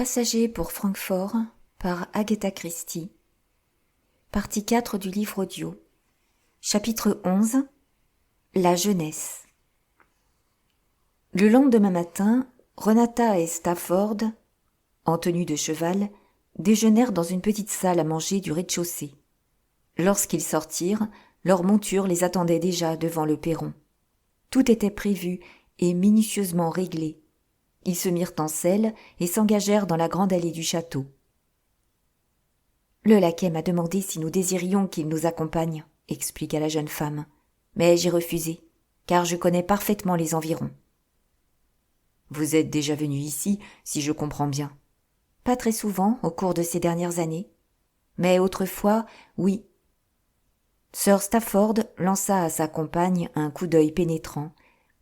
Passager pour Francfort par Agatha Christie. Partie 4 du livre audio. Chapitre 11. La jeunesse. Le lendemain matin, Renata et Stafford, en tenue de cheval, déjeunèrent dans une petite salle à manger du rez-de-chaussée. Lorsqu'ils sortirent, leur monture les attendait déjà devant le perron. Tout était prévu et minutieusement réglé. Ils se mirent en selle et s'engagèrent dans la grande allée du château. « Le laquais m'a demandé si nous désirions qu'il nous accompagne, » expliqua la jeune femme. « Mais j'ai refusé, car je connais parfaitement les environs. »« Vous êtes déjà venu ici, si je comprends bien. »« Pas très souvent, au cours de ces dernières années. Mais autrefois, oui. » Sir Stafford lança à sa compagne un coup d'œil pénétrant,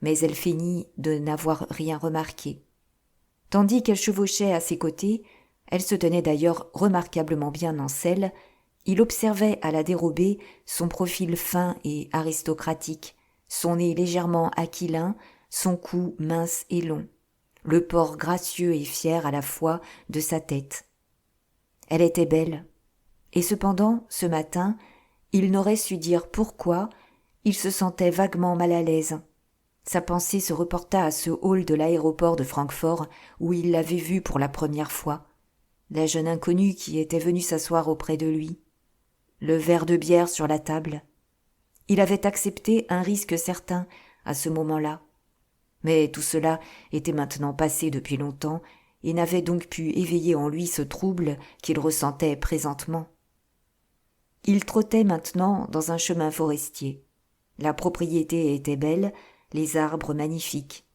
mais elle feignit de n'avoir rien remarqué. Tandis qu'elle chevauchait à ses côtés, elle se tenait d'ailleurs remarquablement bien en selle, il observait à la dérobée son profil fin et aristocratique, son nez légèrement aquilin, son cou mince et long, le port gracieux et fier à la fois de sa tête. Elle était belle, et cependant, ce matin, il n'aurait su dire pourquoi, il se sentait vaguement mal à l'aise. Sa pensée se reporta à ce hall de l'aéroport de Francfort où il l'avait vue pour la première fois, la jeune inconnue qui était venue s'asseoir auprès de lui, le verre de bière sur la table. Il avait accepté un risque certain à ce moment-là, mais tout cela était maintenant passé depuis longtemps et n'avait donc pu éveiller en lui ce trouble qu'il ressentait présentement. Il trottait maintenant dans un chemin forestier. La propriété était belle, les arbres magnifiques.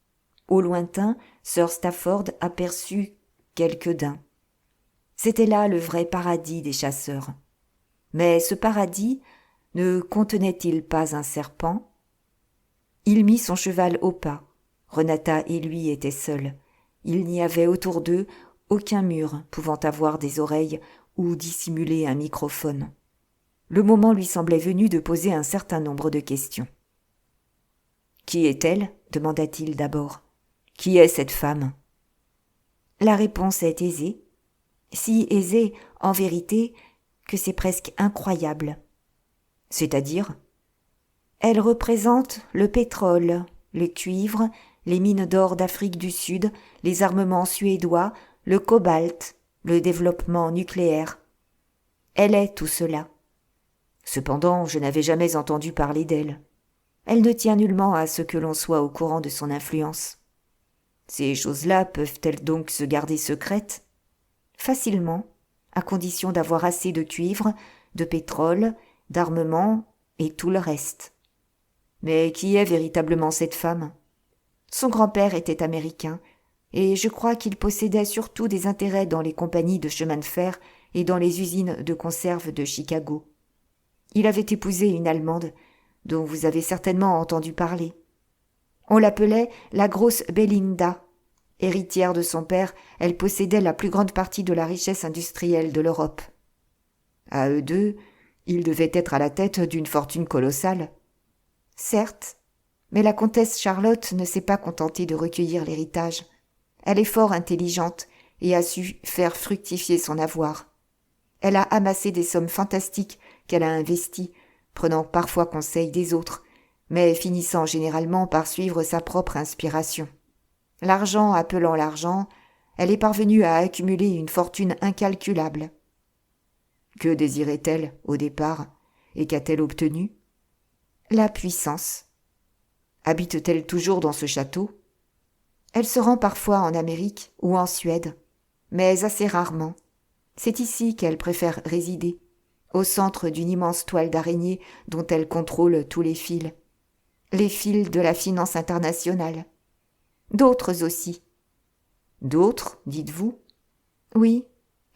Au lointain, Sir Stafford aperçut quelques daims. C'était là le vrai paradis des chasseurs. Mais ce paradis ne contenait-il pas un serpent ? Il mit son cheval au pas. Renata et lui étaient seuls. Il n'y avait autour d'eux aucun mur pouvant avoir des oreilles ou dissimuler un microphone. Le moment lui semblait venu de poser un certain nombre de questions. « Qui est-elle » demanda-t-il d'abord. « Qui est cette femme ?» La réponse est aisée. Si aisée, en vérité, que c'est presque incroyable. C'est-à-dire ? Elle représente le pétrole, le cuivre, les mines d'or d'Afrique du Sud, les armements suédois, le cobalt, le développement nucléaire. Elle est tout cela. Cependant, je n'avais jamais entendu parler d'elle. Elle ne tient nullement à ce que l'on soit au courant de son influence. Ces choses-là peuvent-elles donc se garder secrètes ? Facilement, à condition d'avoir assez de cuivre, de pétrole, d'armement et tout le reste. Mais qui est véritablement cette femme ? Son grand-père était américain, et je crois qu'il possédait surtout des intérêts dans les compagnies de chemin de fer et dans les usines de conserve de Chicago. Il avait épousé une Allemande, dont vous avez certainement entendu parler. On l'appelait la grosse Belinda. Héritière de son père, elle possédait la plus grande partie de la richesse industrielle de l'Europe. À eux deux, ils devaient être à la tête d'une fortune colossale. Certes, mais la comtesse Charlotte ne s'est pas contentée de recueillir l'héritage. Elle est fort intelligente et a su faire fructifier son avoir. Elle a amassé des sommes fantastiques qu'elle a investies, prenant parfois conseil des autres, mais finissant généralement par suivre sa propre inspiration. L'argent appelant l'argent, elle est parvenue à accumuler une fortune incalculable. Que désirait-elle au départ, et qu'a-t-elle obtenu ? La puissance. Habite-t-elle toujours dans ce château ? Elle se rend parfois en Amérique ou en Suède, mais assez rarement. C'est ici qu'elle préfère résider, au centre d'une immense toile d'araignée dont elle contrôle tous les fils de la finance internationale. D'autres aussi. D'autres, dites-vous ? Oui,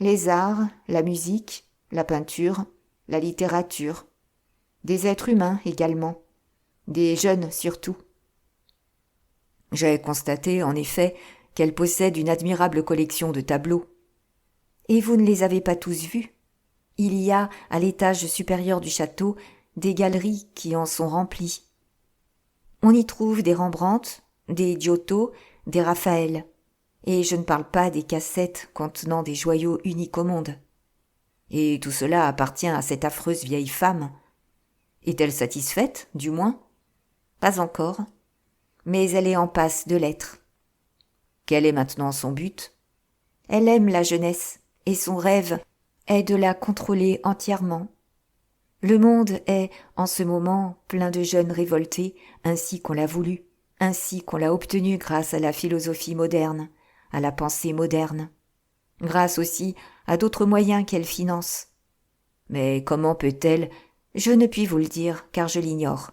les arts, la musique, la peinture, la littérature. Des êtres humains également, des jeunes surtout. J'ai constaté, en effet, qu'elle possède une admirable collection de tableaux. Et vous ne les avez pas tous vus ? Il y a, à l'étage supérieur du château, des galeries qui en sont remplies. On y trouve des Rembrandt, des Giotto, des Raphaël. Et je ne parle pas des cassettes contenant des joyaux uniques au monde. Et tout cela appartient à cette affreuse vieille femme. Est-elle satisfaite, du moins ? Pas encore, mais elle est en passe de l'être. Quel est maintenant son but ? Elle aime la jeunesse, et son rêve est de la contrôler entièrement. Le monde est, en ce moment, plein de jeunes révoltés, ainsi qu'on l'a voulu, ainsi qu'on l'a obtenu grâce à la philosophie moderne, à la pensée moderne, grâce aussi à d'autres moyens qu'elle finance. Mais comment peut-elle ? Je ne puis vous le dire, car je l'ignore.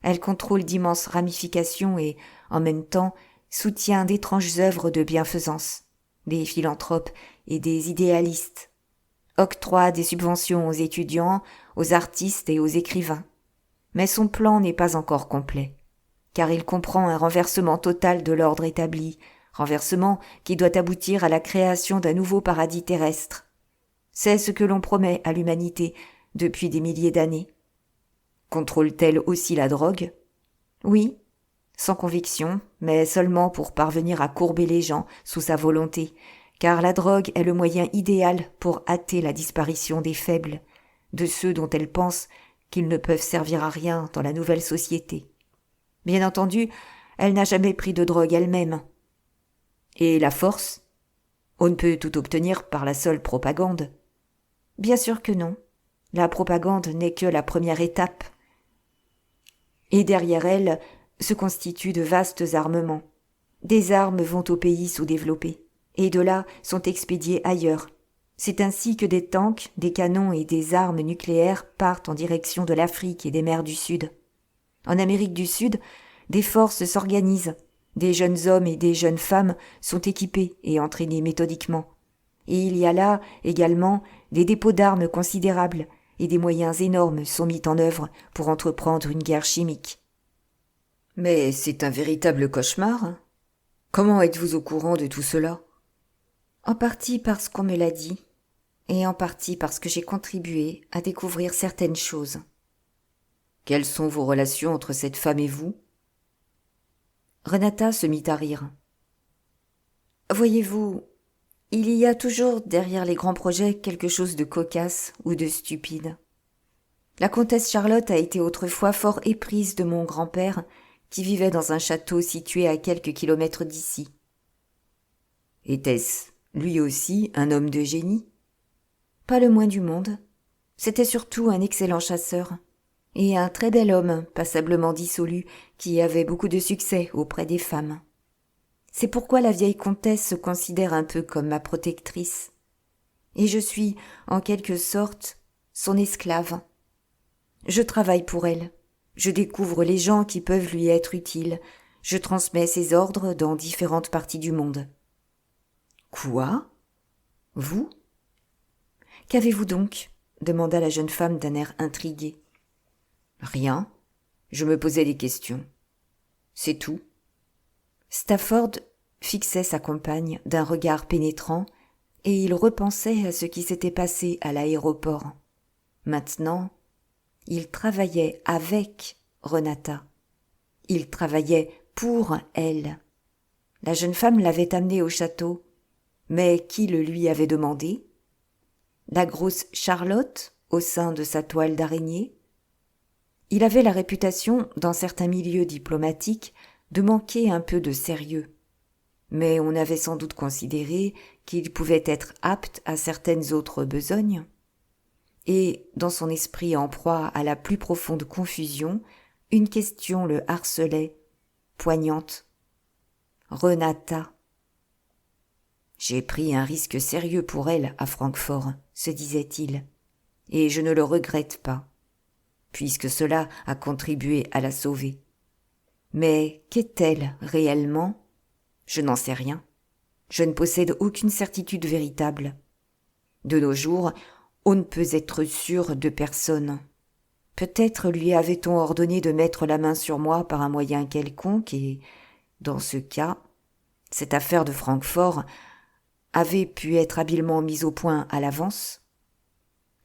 Elle contrôle d'immenses ramifications et, en même temps, soutient d'étranges œuvres de bienfaisance, des philanthropes et des idéalistes, octroie des subventions aux étudiants, aux artistes et aux écrivains. Mais son plan n'est pas encore complet, car il comprend un renversement total de l'ordre établi, renversement qui doit aboutir à la création d'un nouveau paradis terrestre. C'est ce que l'on promet à l'humanité depuis des milliers d'années. Contrôle-t-elle aussi la drogue ? Oui, sans conviction, mais seulement pour parvenir à courber les gens sous sa volonté, car la drogue est le moyen idéal pour hâter la disparition des faibles, de ceux dont elle pense qu'ils ne peuvent servir à rien dans la nouvelle société. Bien entendu, elle n'a jamais pris de drogue elle-même. Et la force ? On ne peut tout obtenir par la seule propagande. Bien sûr que non. La propagande n'est que la première étape. Et derrière elle se constituent de vastes armements. Des armes vont aux pays sous-développés, et de là sont expédiées ailleurs. C'est ainsi que des tanks, des canons et des armes nucléaires partent en direction de l'Afrique et des mers du Sud. En Amérique du Sud, des forces s'organisent, des jeunes hommes et des jeunes femmes sont équipés et entraînés méthodiquement. Et il y a là, également, des dépôts d'armes considérables, et des moyens énormes sont mis en œuvre pour entreprendre une guerre chimique. Mais c'est un véritable cauchemar. Comment êtes-vous au courant de tout cela ? En partie parce qu'on me l'a dit, et en partie parce que j'ai contribué à découvrir certaines choses. Quelles sont vos relations entre cette femme et vous ? Renata se mit à rire. Voyez-vous, il y a toujours derrière les grands projets quelque chose de cocasse ou de stupide. La comtesse Charlotte a été autrefois fort éprise de mon grand-père, qui vivait dans un château situé à quelques kilomètres d'ici. Était-ce, lui aussi, un homme de génie ? Pas le moins du monde. C'était surtout un excellent chasseur, et un très bel homme, passablement dissolu, qui avait beaucoup de succès auprès des femmes. C'est pourquoi la vieille comtesse se considère un peu comme ma protectrice. Et je suis, en quelque sorte, son esclave. Je travaille pour elle. Je découvre les gens qui peuvent lui être utiles. Je transmets ses ordres dans différentes parties du monde. Quoi ? Vous ? Qu'avez-vous donc ? Demanda la jeune femme d'un air intrigué. Rien. Je me posais des questions. C'est tout. Stafford fixait sa compagne d'un regard pénétrant et il repensait à ce qui s'était passé à l'aéroport. Maintenant, il travaillait avec Renata. Il travaillait pour elle. La jeune femme l'avait amené au château. Mais qui le lui avait demandé ? La grosse Charlotte, au sein de sa toile d'araignée ? Il avait la réputation, dans certains milieux diplomatiques, de manquer un peu de sérieux. Mais on avait sans doute considéré qu'il pouvait être apte à certaines autres besognes. Et, dans son esprit en proie à la plus profonde confusion, une question le harcelait, poignante. Renata. J'ai pris un risque sérieux pour elle à Francfort, se disait-il, et je ne le regrette pas, puisque cela a contribué à la sauver. Mais qu'est-elle réellement ? Je n'en sais rien. Je ne possède aucune certitude véritable. De nos jours, on ne peut être sûr de personne. Peut-être lui avait-on ordonné de mettre la main sur moi par un moyen quelconque et, dans ce cas, cette affaire de Francfort avait pu être habilement mise au point à l'avance.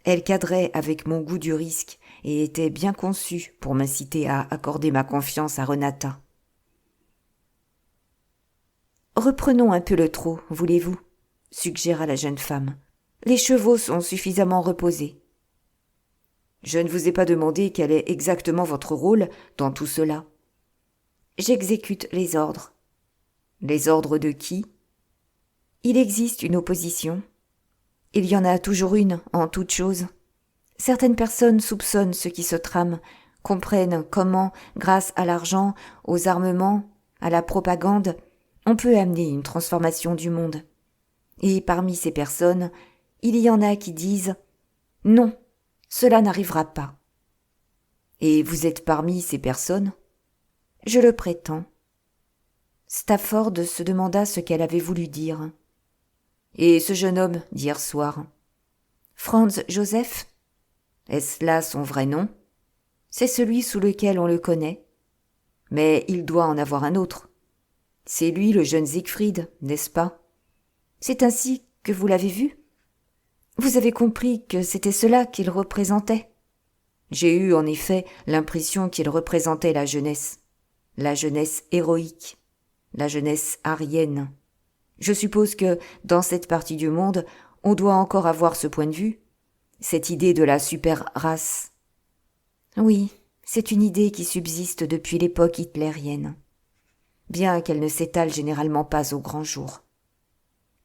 Elle cadrait avec mon goût du risque et était bien conçue pour m'inciter à accorder ma confiance à Renata. Reprenons un peu le trot, voulez-vous, suggéra la jeune femme. Les chevaux sont suffisamment reposés. Je ne vous ai pas demandé quel est exactement votre rôle dans tout cela. J'exécute les ordres. Les ordres de qui? Il existe une opposition. Il y en a toujours une en toute chose. Certaines personnes soupçonnent ce qui se trame, comprennent comment, grâce à l'argent, aux armements, à la propagande, on peut amener une transformation du monde. Et parmi ces personnes, il y en a qui disent « Non, cela n'arrivera pas ». Et vous êtes parmi ces personnes? Je le prétends. Stafford se demanda ce qu'elle avait voulu dire. Et ce jeune homme d'hier soir? Franz Joseph? Est-ce là son vrai nom? C'est celui sous lequel on le connaît. Mais il doit en avoir un autre. C'est lui le jeune Siegfried, n'est-ce pas? C'est ainsi que vous l'avez vu? Vous avez compris que c'était cela qu'il représentait? J'ai eu en effet l'impression qu'il représentait la jeunesse héroïque, la jeunesse aryenne. Je suppose que, dans cette partie du monde, on doit encore avoir ce point de vue, cette idée de la super-race. Oui, c'est une idée qui subsiste depuis l'époque hitlérienne, bien qu'elle ne s'étale généralement pas au grand jour.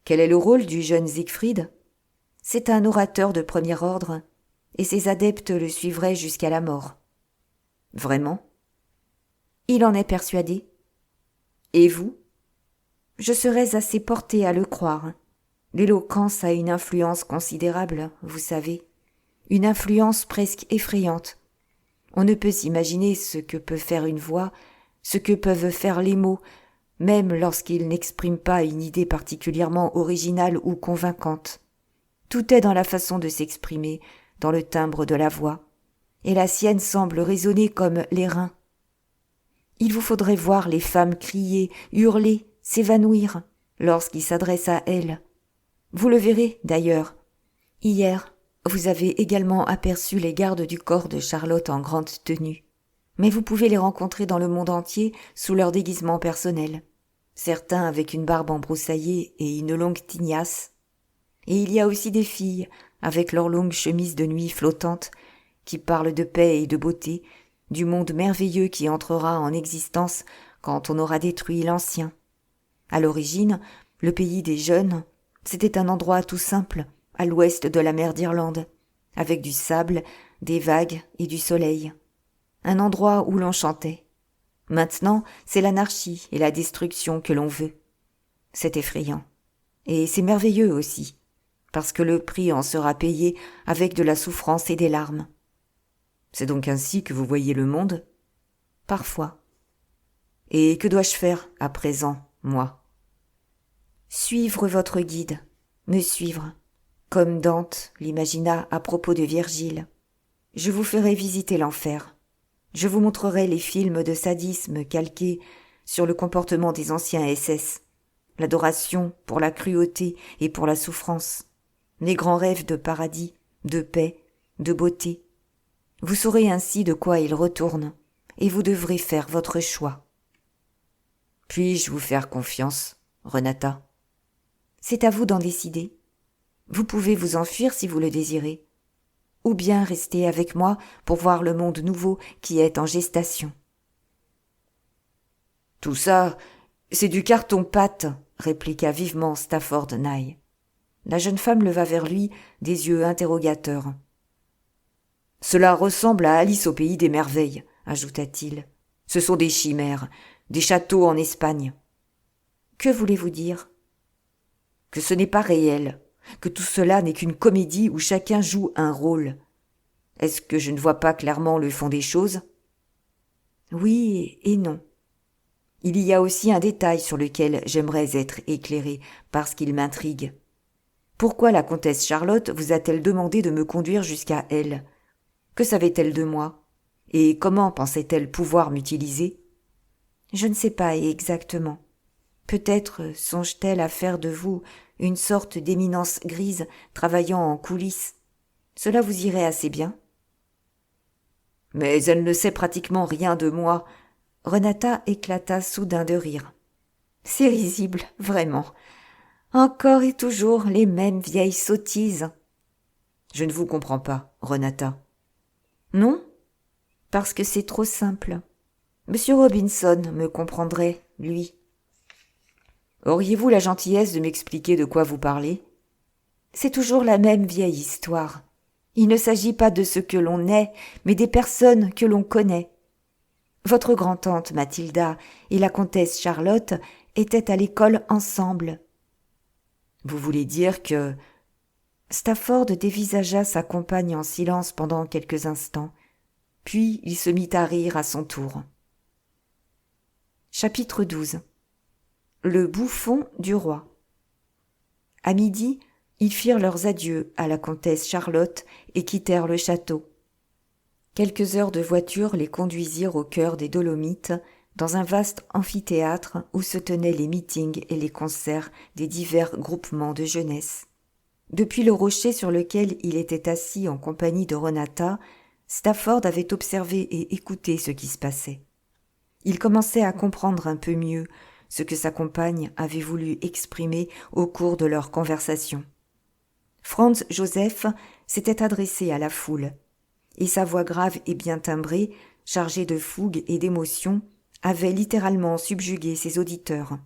Quel est le rôle du jeune Siegfried? C'est un orateur de premier ordre, et ses adeptes le suivraient jusqu'à la mort. Vraiment? Il en est persuadé. Et vous? Je serais assez portée à le croire. L'éloquence a une influence considérable, vous savez, une influence presque effrayante. On ne peut s'imaginer ce que peut faire une voix, ce que peuvent faire les mots, même lorsqu'ils n'expriment pas une idée particulièrement originale ou convaincante. Tout est dans la façon de s'exprimer, dans le timbre de la voix, et la sienne semble résonner comme l'airain. Il vous faudrait voir les femmes crier, hurler, s'évanouir lorsqu'il s'adresse à elles. Vous le verrez d'ailleurs. Hier, vous avez également aperçu les gardes du corps de Charlotte en grande tenue. Mais vous pouvez les rencontrer dans le monde entier sous leur déguisement personnel. Certains avec une barbe embroussaillée et une longue tignasse. Et il y a aussi des filles avec leurs longues chemises de nuit flottantes qui parlent de paix et de beauté, du monde merveilleux qui entrera en existence quand on aura détruit l'ancien. À l'origine, le pays des jeunes, c'était un endroit tout simple, à l'ouest de la mer d'Irlande, avec du sable, des vagues et du soleil. Un endroit où l'on chantait. Maintenant, c'est l'anarchie et la destruction que l'on veut. C'est effrayant. Et c'est merveilleux aussi, parce que le prix en sera payé avec de la souffrance et des larmes. C'est donc ainsi que vous voyez le monde? Parfois. Et que dois-je faire à présent, moi? Suivre votre guide, me suivre, comme Dante l'imagina à propos de Virgile. Je vous ferai visiter l'enfer. Je vous montrerai les films de sadisme calqués sur le comportement des anciens SS, l'adoration pour la cruauté et pour la souffrance, les grands rêves de paradis, de paix, de beauté. Vous saurez ainsi de quoi ils retournent, et vous devrez faire votre choix. Puis-je vous faire confiance, Renata? C'est à vous d'en décider. Vous pouvez vous enfuir si vous le désirez, ou bien rester avec moi pour voir le monde nouveau qui est en gestation. Tout ça, c'est du carton-pâte, répliqua vivement Stafford Nye. La jeune femme leva vers lui des yeux interrogateurs. Cela ressemble à Alice au pays des merveilles, ajouta-t-il. Ce sont des chimères, des châteaux en Espagne. Que voulez-vous dire? Que ce n'est pas réel, que tout cela n'est qu'une comédie où chacun joue un rôle. Est-ce que je ne vois pas clairement le fond des choses? Oui et non. Il y a aussi un détail sur lequel j'aimerais être éclairé, parce qu'il m'intrigue. Pourquoi la comtesse Charlotte vous a-t-elle demandé de me conduire jusqu'à elle? Que savait-elle de moi? Et comment pensait-elle pouvoir m'utiliser? Je ne sais pas exactement. Peut-être songe-t-elle à faire de vous une sorte d'éminence grise travaillant en coulisses. Cela vous irait assez bien. Mais elle ne sait pratiquement rien de moi. Renata éclata soudain de rire. C'est risible, vraiment. Encore et toujours les mêmes vieilles sottises. Je ne vous comprends pas, Renata. Non, parce que c'est trop simple. Monsieur Robinson me comprendrait, lui. Auriez-vous la gentillesse de m'expliquer de quoi vous parlez ? C'est toujours la même vieille histoire. Il ne s'agit pas de ce que l'on est, mais des personnes que l'on connaît. Votre grand-tante Mathilda et la comtesse Charlotte étaient à l'école ensemble. Vous voulez dire que... Stafford dévisagea sa compagne en silence pendant quelques instants, puis il se mit à rire à son tour. Chapitre 12. Le bouffon du roi. À midi, ils firent leurs adieux à la comtesse Charlotte et quittèrent le château. Quelques heures de voiture les conduisirent au cœur des Dolomites, dans un vaste amphithéâtre où se tenaient les meetings et les concerts des divers groupements de jeunesse. Depuis le rocher sur lequel il était assis en compagnie de Renata, Stafford avait observé et écouté ce qui se passait. Il commençait à comprendre un peu mieux ce que sa compagne avait voulu exprimer au cours de leur conversation. Franz Joseph s'était adressé à la foule, et sa voix grave et bien timbrée, chargée de fougue et d'émotion, avait littéralement subjugué ses auditeurs.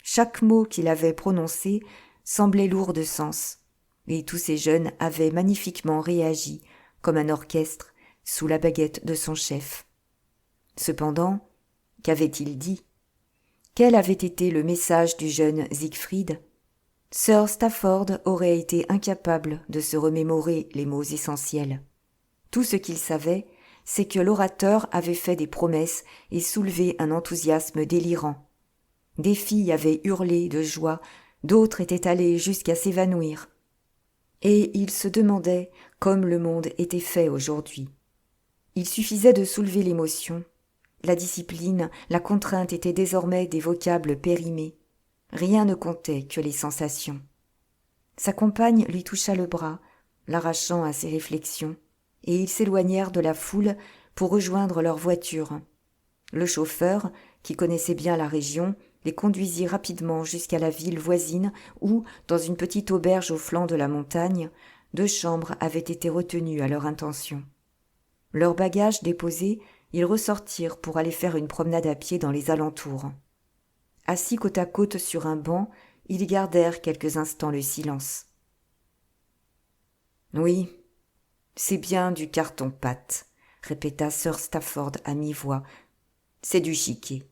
Chaque mot qu'il avait prononcé semblait lourd de sens, et tous ces jeunes avaient magnifiquement réagi, comme un orchestre, sous la baguette de son chef. Cependant, qu'avait-il dit ? Quel avait été le message du jeune Siegfried ? Sir Stafford aurait été incapable de se remémorer les mots essentiels. Tout ce qu'il savait, c'est que l'orateur avait fait des promesses et soulevé un enthousiasme délirant. Des filles avaient hurlé de joie, d'autres étaient allées jusqu'à s'évanouir. Et il se demandait comme le monde était fait aujourd'hui. Il suffisait de soulever l'émotion. La discipline, la contrainte étaient désormais des vocables périmés. Rien ne comptait que les sensations. Sa compagne lui toucha le bras, l'arrachant à ses réflexions, et ils s'éloignèrent de la foule pour rejoindre leur voiture. Le chauffeur, qui connaissait bien la région, les conduisit rapidement jusqu'à la ville voisine où, dans une petite auberge au flanc de la montagne, 2 chambres avaient été retenues à leur intention. Leurs bagages déposés, ils ressortirent pour aller faire une promenade à pied dans les alentours. Assis côte à côte sur un banc, ils gardèrent quelques instants le silence. « Oui, c'est bien du carton-pâte, » répéta Sir Stafford à mi-voix. « C'est du chiquet. »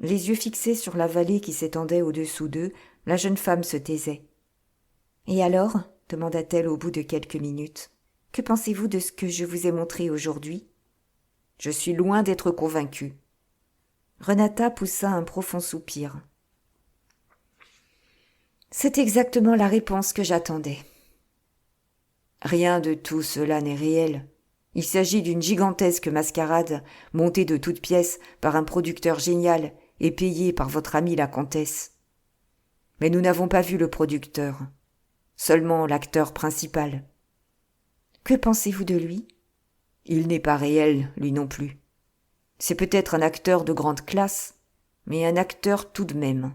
Les yeux fixés sur la vallée qui s'étendait au-dessous d'eux, la jeune femme se taisait. « Et alors ?» demanda-t-elle au bout de quelques minutes. « Que pensez-vous de ce que je vous ai montré aujourd'hui ?»« Je suis loin d'être convaincue. » Renata poussa un profond soupir. « C'est exactement la réponse que j'attendais. » Rien de tout cela n'est réel. Il s'agit d'une gigantesque mascarade, montée de toutes pièces par un producteur génial et payée par votre amie la comtesse. Mais nous n'avons pas vu le producteur, seulement l'acteur principal. Que pensez-vous de lui ? Il n'est pas réel, lui non plus. C'est peut-être un acteur de grande classe, mais un acteur tout de même.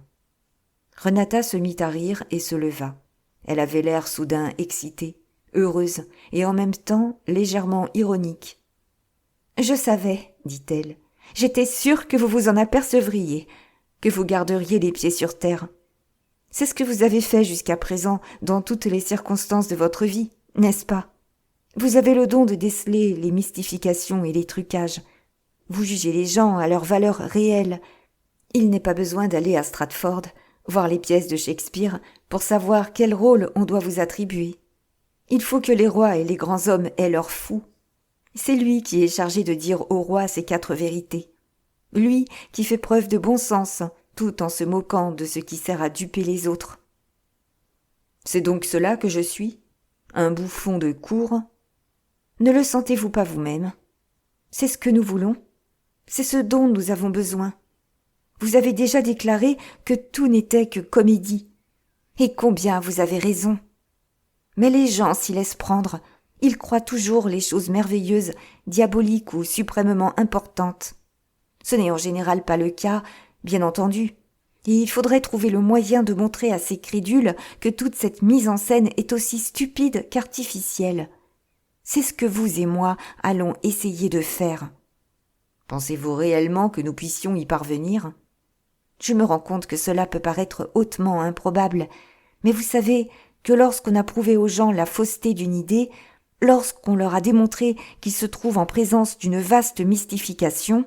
Renata se mit à rire et se leva. Elle avait l'air soudain excitée, heureuse et en même temps légèrement ironique. « Je savais, dit-elle, j'étais sûre que vous vous en apercevriez, que vous garderiez les pieds sur terre. C'est ce que vous avez fait jusqu'à présent dans toutes les circonstances de votre vie, n'est-ce pas ? Vous avez le don de déceler les mystifications et les trucages. Vous jugez les gens à leur valeur réelle. Il n'est pas besoin d'aller à Stratford, voir les pièces de Shakespeare, pour savoir quel rôle on doit vous attribuer. Il faut que les rois et les grands hommes aient leurs fous. C'est lui qui est chargé de dire au roi ces 4 vérités. Lui qui fait preuve de bon sens, tout en se moquant de ce qui sert à duper les autres. C'est donc cela que je suis ? Un bouffon de cour ? Ne le sentez-vous pas vous-même ? C'est ce que nous voulons. C'est ce dont nous avons besoin. Vous avez déjà déclaré que tout n'était que comédie. Et combien vous avez raison. Mais les gens s'y laissent prendre. Ils croient toujours les choses merveilleuses, diaboliques ou suprêmement importantes. Ce n'est en général pas le cas, bien entendu. Et il faudrait trouver le moyen de montrer à ces crédules que toute cette mise en scène est aussi stupide qu'artificielle. C'est ce que vous et moi allons essayer de faire. Pensez-vous réellement que nous puissions y parvenir ? Je me rends compte que cela peut paraître hautement improbable, mais vous savez que lorsqu'on a prouvé aux gens la fausseté d'une idée, lorsqu'on leur a démontré qu'ils se trouvent en présence d'une vaste mystification.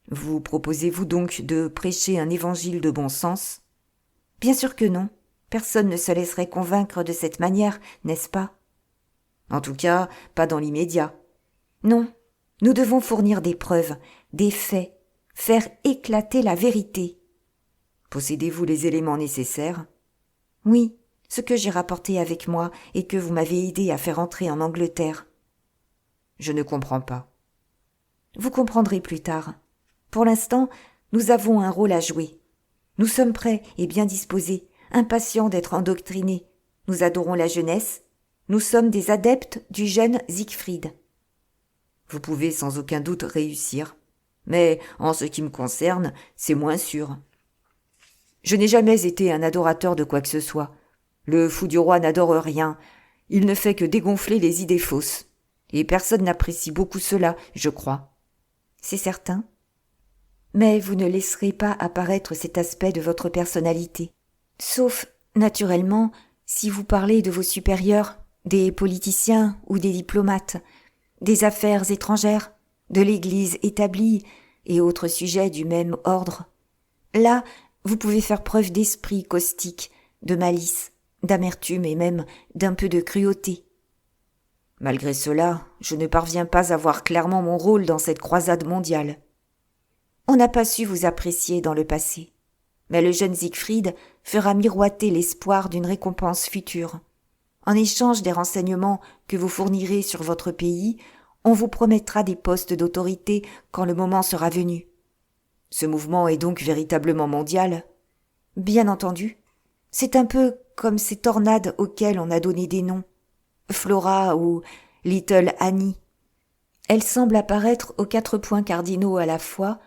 Vous proposez-vous donc de prêcher un évangile de bon sens ? Bien sûr que non. Personne ne se laisserait convaincre de cette manière, n'est-ce pas ? En tout cas, pas dans l'immédiat. Non, nous devons fournir des preuves, des faits, faire éclater la vérité. Possédez-vous les éléments nécessaires ? Oui, ce que j'ai rapporté avec moi et que vous m'avez aidé à faire entrer en Angleterre. Je ne comprends pas. Vous comprendrez plus tard. Pour l'instant, nous avons un rôle à jouer. Nous sommes prêts et bien disposés, impatients d'être endoctrinés. Nous adorons la jeunesse. Nous sommes des adeptes du jeune Siegfried. Vous pouvez sans aucun doute réussir, mais en ce qui me concerne, c'est moins sûr. Je n'ai jamais été un adorateur de quoi que ce soit. Le fou du roi n'adore rien, il ne fait que dégonfler les idées fausses. Et personne n'apprécie beaucoup cela, je crois. C'est certain. Mais vous ne laisserez pas apparaître cet aspect de votre personnalité. Sauf, naturellement, si vous parlez de vos supérieurs, des politiciens ou des diplomates, des affaires étrangères, de l'Église établie et autres sujets du même ordre. Là, vous pouvez faire preuve d'esprit caustique, de malice, d'amertume et même d'un peu de cruauté. Malgré cela, je ne parviens pas à voir clairement mon rôle dans cette croisade mondiale. On n'a pas su vous apprécier dans le passé, mais le jeune Siegfried fera miroiter l'espoir d'une récompense future. En échange des renseignements que vous fournirez sur votre pays, on vous promettra des postes d'autorité quand le moment sera venu. Ce mouvement est donc véritablement mondial ? Bien entendu. C'est un peu comme ces tornades auxquelles on a donné des noms. Flora ou Little Annie. Elles semblent apparaître aux 4 points cardinaux à la fois.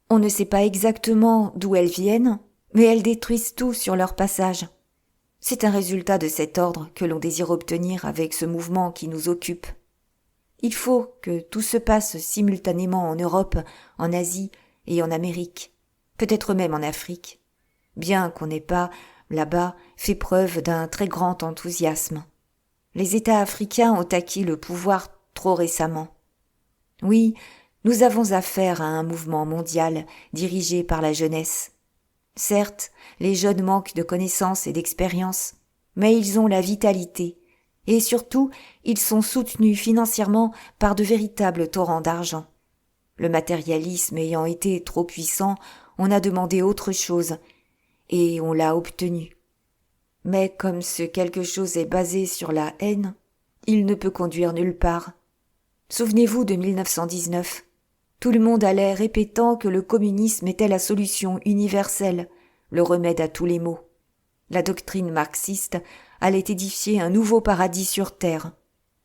On ne sait pas exactement d'où elles viennent, mais elles détruisent tout sur leur passage. C'est un résultat de cet ordre que l'on désire obtenir avec ce mouvement qui nous occupe. Il faut que tout se passe simultanément en Europe, en Asie et en Amérique, peut-être même en Afrique, bien qu'on n'ait pas, là-bas, fait preuve d'un très grand enthousiasme. Les États africains ont acquis le pouvoir trop récemment. Oui, nous avons affaire à un mouvement mondial dirigé par la jeunesse. Certes, les jeunes manquent de connaissances et d'expérience, mais ils ont la vitalité, et surtout, ils sont soutenus financièrement par de véritables torrents d'argent. Le matérialisme ayant été trop puissant, on a demandé autre chose, et on l'a obtenu. Mais comme ce quelque chose est basé sur la haine, il ne peut conduire nulle part. Souvenez-vous de 1919. Tout le monde allait répétant que le communisme était la solution universelle, le remède à tous les maux. La doctrine marxiste allait édifier un nouveau paradis sur terre.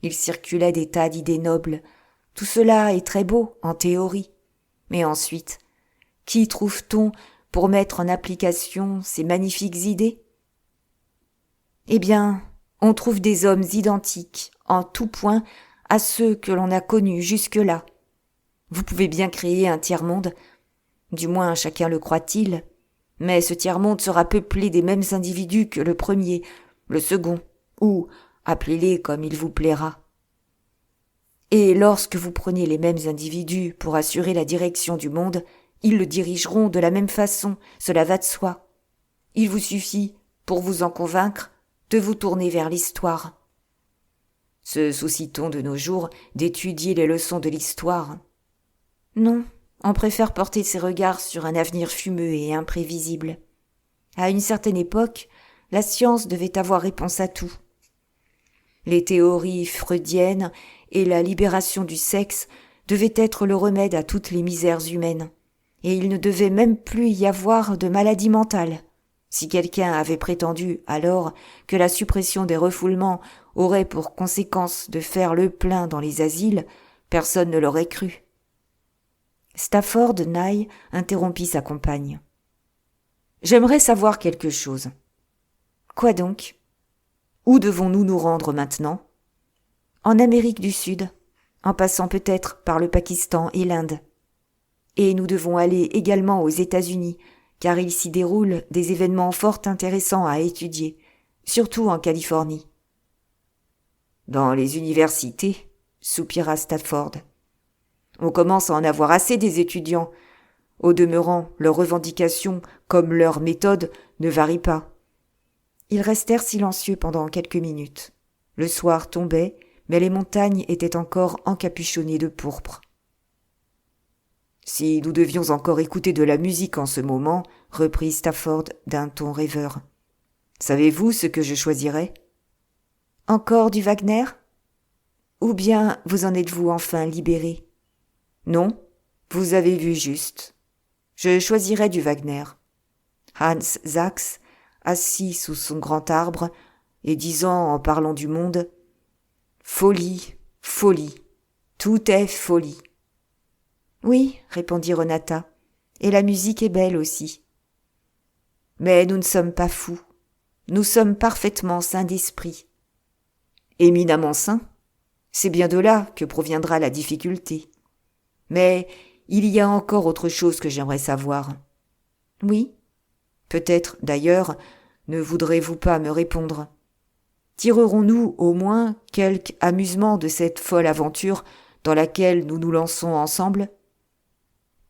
Il circulait des tas d'idées nobles. Tout cela est très beau, en théorie. Mais ensuite, qui trouve-t-on pour mettre en application ces magnifiques idées ? Eh bien, on trouve des hommes identiques, en tout point, à ceux que l'on a connus jusque-là. Vous pouvez bien créer un tiers-monde, du moins chacun le croit-il, mais ce tiers-monde sera peuplé des mêmes individus que le premier, le second, ou appelez-les comme il vous plaira. Et lorsque vous prenez les mêmes individus pour assurer la direction du monde, ils le dirigeront de la même façon, cela va de soi. Il vous suffit, pour vous en convaincre, de vous tourner vers l'histoire. Se soucie-t-on de nos jours d'étudier les leçons de l'histoire ? Non, on préfère porter ses regards sur un avenir fumeux et imprévisible. À une certaine époque, la science devait avoir réponse à tout. Les théories freudiennes et la libération du sexe devaient être le remède à toutes les misères humaines, et il ne devait même plus y avoir de maladie mentale. Si quelqu'un avait prétendu alors que la suppression des refoulements aurait pour conséquence de faire le plein dans les asiles, personne ne l'aurait cru. Stafford Nye interrompit sa compagne. J'aimerais savoir quelque chose. » »« Quoi donc ? » ?»« Où devons-nous nous rendre maintenant ? » ?»« En Amérique du Sud, en passant peut-être par le Pakistan et l'Inde. Et nous devons aller également aux États-Unis, car il s'y déroule des événements fort intéressants à étudier, surtout en Californie. »« Dans les universités, » soupira Stafford. « On commence à en avoir assez des étudiants. Au demeurant, leurs revendications, comme leurs méthodes, ne varient pas. » Ils restèrent silencieux pendant quelques minutes. Le soir tombait, mais les montagnes étaient encore encapuchonnées de pourpre. « Si nous devions encore écouter de la musique en ce moment, » reprit Stafford d'un ton rêveur, « savez-vous ce que je choisirais ? » ?»« Encore du Wagner ? Ou bien vous en êtes-vous enfin libéré ? » ?»« Non, vous avez vu juste. Je choisirais du Wagner. Hans Sachs, assis sous son grand arbre, et disant en parlant du monde, « Folie, folie, tout est folie. » « Oui, répondit Renata, et la musique est belle aussi. »« Mais nous ne sommes pas fous, nous sommes parfaitement saints d'esprit. » »« Éminemment saints, c'est bien de là que proviendra la difficulté. Mais il y a encore autre chose que j'aimerais savoir. »« Oui. »« Peut-être, d'ailleurs, ne voudrez-vous pas me répondre. Tirerons-nous au moins quelque amusement de cette folle aventure dans laquelle nous nous lançons ensemble ? » ?»«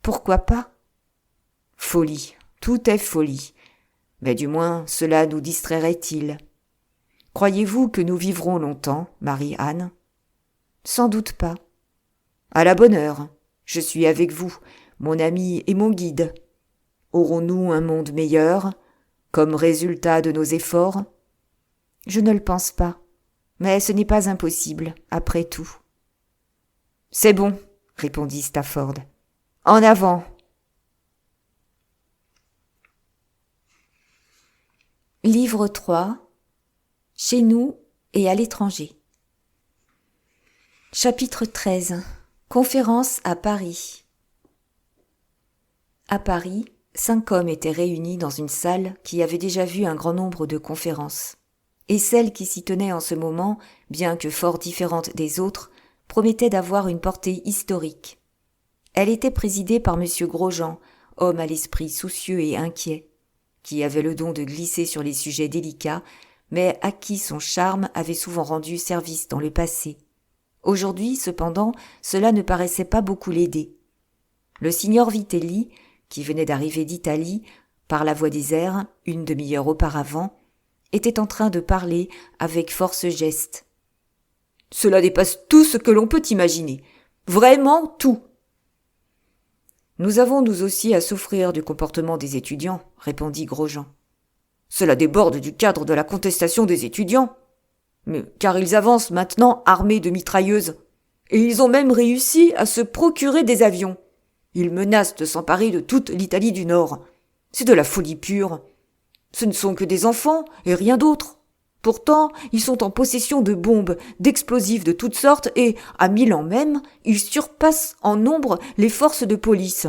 Pourquoi pas ? » ?»« Folie, tout est folie. Mais du moins, cela nous distrairait-il. Croyez-vous que nous vivrons longtemps, Marie-Anne ? » ?»« Sans doute pas. »« À la bonne heure. Je suis avec vous, mon ami et mon guide. Aurons-nous un monde meilleur, comme résultat de nos efforts ? » ?»« Je ne le pense pas. Mais ce n'est pas impossible, après tout. »« C'est bon, » répondit Stafford. « En avant !» Livre 3. Chez nous et à l'étranger. Chapitre 13. Conférence à Paris. À Paris, 5 hommes étaient réunis dans une salle qui avait déjà vu un grand nombre de conférences. Et celle qui s'y tenait en ce moment, bien que fort différente des autres, promettait d'avoir une portée historique. Elle était présidée par M. Grosjean, homme à l'esprit soucieux et inquiet, qui avait le don de glisser sur les sujets délicats, mais à qui son charme avait souvent rendu service dans le passé. Aujourd'hui, cependant, cela ne paraissait pas beaucoup l'aider. Le signor Vitelli, qui venait d'arriver d'Italie, par la voie des airs, une demi-heure auparavant, était en train de parler avec force geste. « Cela dépasse tout ce que l'on peut imaginer. Vraiment tout. » « Nous avons nous aussi à souffrir du comportement des étudiants, » répondit Grosjean. « Cela déborde du cadre de la contestation des étudiants. Mais car ils avancent maintenant armés de mitrailleuses. Et ils ont même réussi à se procurer des avions. Ils menacent de s'emparer de toute l'Italie du Nord. C'est de la folie pure. Ce ne sont que des enfants et rien d'autre. Pourtant, ils sont en possession de bombes, d'explosifs de toutes sortes et, à Milan même, ils surpassent en nombre les forces de police.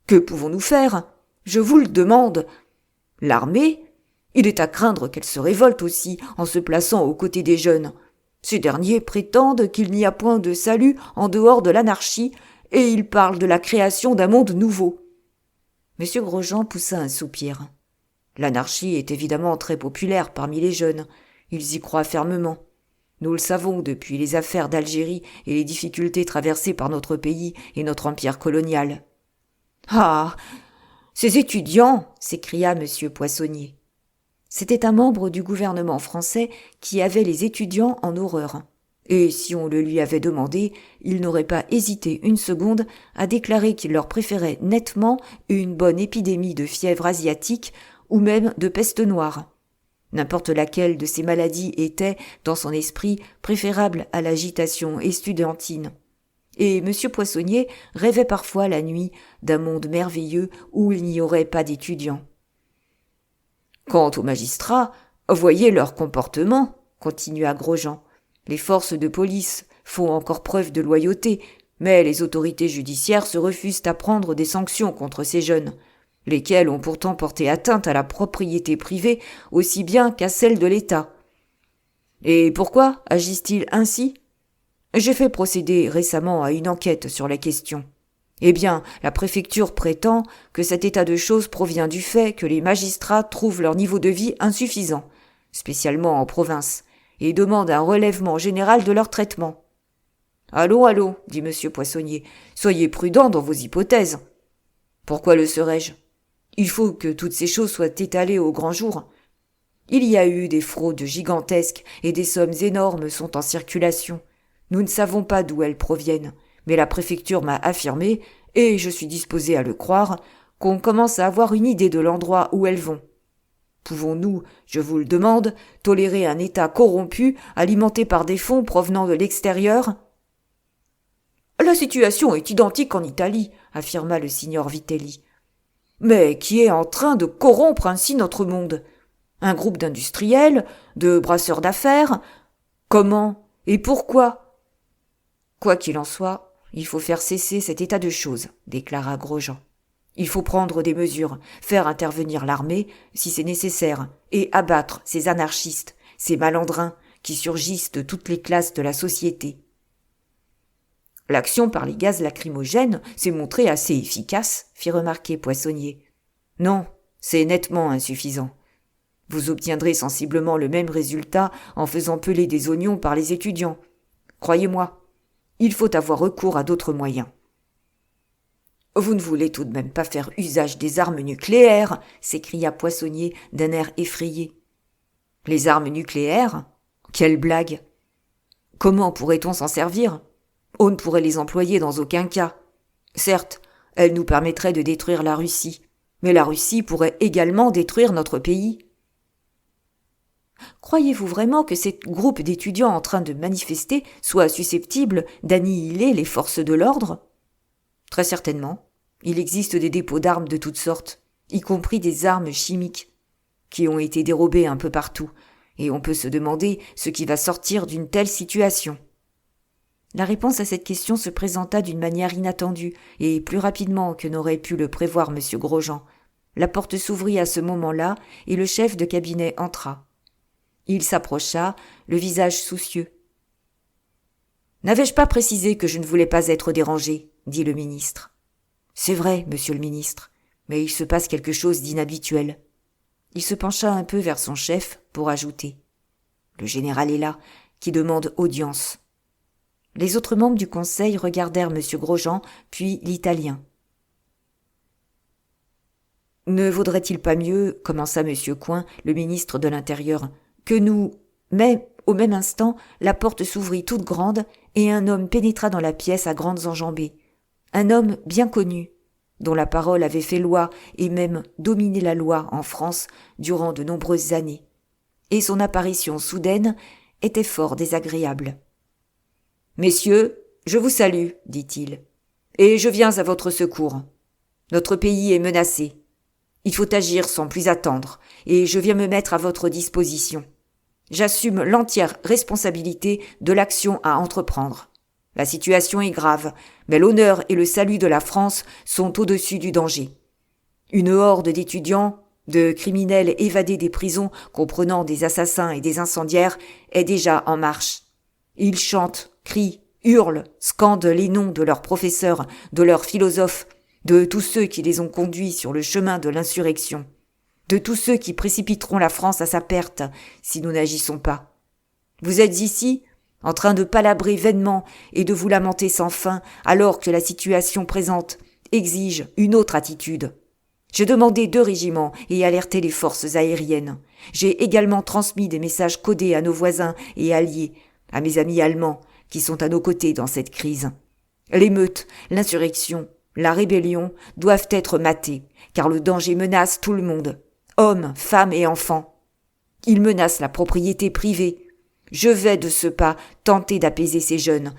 Que pouvons-nous faire ? Je vous le demande. L'armée ? Il est à craindre qu'elle se révolte aussi en se plaçant aux côtés des jeunes. Ces derniers prétendent qu'il n'y a point de salut en dehors de l'anarchie et ils parlent de la création d'un monde nouveau. M. Grosjean poussa un soupir. L'anarchie est évidemment très populaire parmi les jeunes. Ils y croient fermement. Nous le savons depuis les affaires d'Algérie et les difficultés traversées par notre pays et notre empire colonial. « Ah ! Ces étudiants !» s'écria M. Poissonnier. C'était un membre du gouvernement français qui avait les étudiants en horreur. Et si on le lui avait demandé, il n'aurait pas hésité une seconde à déclarer qu'il leur préférait nettement une bonne épidémie de fièvre asiatique ou même de peste noire. N'importe laquelle de ces maladies était, dans son esprit, préférable à l'agitation estudiantine. Et M. Poissonnier rêvait parfois la nuit d'un monde merveilleux où il n'y aurait pas d'étudiants. Quant aux magistrats, voyez leur comportement, continua Grosjean. Les forces de police font encore preuve de loyauté, mais les autorités judiciaires se refusent à prendre des sanctions contre ces jeunes. lesquels ont pourtant porté atteinte à la propriété privée aussi bien qu'à celle de l'État. Et pourquoi agissent-ils ainsi ? J'ai fait procéder récemment à une enquête sur la question. Eh bien, la préfecture prétend que cet état de choses provient du fait que les magistrats trouvent leur niveau de vie insuffisant, spécialement en province, et demandent un relèvement général de leur traitement. « Allons, dit M. Poissonnier, soyez prudent dans vos hypothèses. »« Pourquoi le serais-je ? Il faut que toutes ces choses soient étalées au grand jour. Il y a eu des fraudes gigantesques et des sommes énormes sont en circulation. Nous ne savons pas d'où elles proviennent, mais la préfecture m'a affirmé, et je suis disposé à le croire, qu'on commence à avoir une idée de l'endroit où elles vont. Pouvons-nous, je vous le demande, tolérer un État corrompu, alimenté par des fonds provenant de l'extérieur ? La situation est identique en Italie, affirma le signor Vitelli. Mais qui est en train de corrompre ainsi notre monde ? Un groupe d'industriels, de brasseurs d'affaires ? Comment ? Et pourquoi ? Quoi qu'il en soit, il faut faire cesser cet état de choses, déclara Grosjean. Il faut prendre des mesures, faire intervenir l'armée, si c'est nécessaire, et abattre ces anarchistes, ces malandrins, qui surgissent de toutes les classes de la société. L'action par les gaz lacrymogènes s'est montrée assez efficace, fit remarquer Poissonnier. Non, c'est nettement insuffisant. Vous obtiendrez sensiblement le même résultat en faisant peler des oignons par les étudiants. Croyez-moi, il faut avoir recours à d'autres moyens. Vous ne voulez tout de même pas faire usage des armes nucléaires, s'écria Poissonnier d'un air effrayé. Les armes nucléaires ? Quelle blague ! Comment pourrait-on s'en servir ? On ne pourrait les employer dans aucun cas. Certes, elles nous permettraient de détruire la Russie, mais la Russie pourrait également détruire notre pays. Croyez-vous vraiment que ces groupes d'étudiants en train de manifester soient susceptibles d'annihiler les forces de l'ordre ? Très certainement. Il existe des dépôts d'armes de toutes sortes, y compris des armes chimiques, qui ont été dérobées un peu partout, et on peut se demander ce qui va sortir d'une telle situation. La réponse à cette question se présenta d'une manière inattendue, et plus rapidement que n'aurait pu le prévoir M. Grosjean. La porte s'ouvrit à ce moment-là, et le chef de cabinet entra. Il s'approcha, le visage soucieux. « N'avais-je pas précisé que je ne voulais pas être dérangé ?» dit le ministre. « C'est vrai, monsieur le ministre, mais il se passe quelque chose d'inhabituel. » Il se pencha un peu vers son chef pour ajouter. « Le général est là, qui demande audience. » Les autres membres du conseil regardèrent M. Grosjean, puis l'Italien. « Ne vaudrait-il pas mieux, commença M. Coin, le ministre de l'Intérieur, que nous... » Mais, au même instant, la porte s'ouvrit toute grande et un homme pénétra dans la pièce à grandes enjambées. Un homme bien connu, dont la parole avait fait loi et même dominé la loi en France durant de nombreuses années. Et son apparition soudaine était fort désagréable. « Messieurs, je vous salue, dit-il, et je viens à votre secours. Notre pays est menacé. Il faut agir sans plus attendre, et je viens me mettre à votre disposition. J'assume l'entière responsabilité de l'action à entreprendre. La situation est grave, mais l'honneur et le salut de la France sont au-dessus du danger. Une horde d'étudiants, de criminels évadés des prisons, comprenant des assassins et des incendiaires, est déjà en marche. Ils chantent, crient, hurlent, scandent les noms de leurs professeurs, de leurs philosophes, de tous ceux qui les ont conduits sur le chemin de l'insurrection, de tous ceux qui précipiteront la France à sa perte si nous n'agissons pas. Vous êtes ici, en train de palabrer vainement et de vous lamenter sans fin, alors que la situation présente exige une autre attitude. J'ai demandé 2 régiments et alerté les forces aériennes. J'ai également transmis des messages codés à nos voisins et alliés, à mes amis allemands, qui sont à nos côtés dans cette crise. L'émeute, l'insurrection, la rébellion doivent être matées, car le danger menace tout le monde, hommes, femmes et enfants. Il menace la propriété privée. Je vais de ce pas tenter d'apaiser ces jeunes,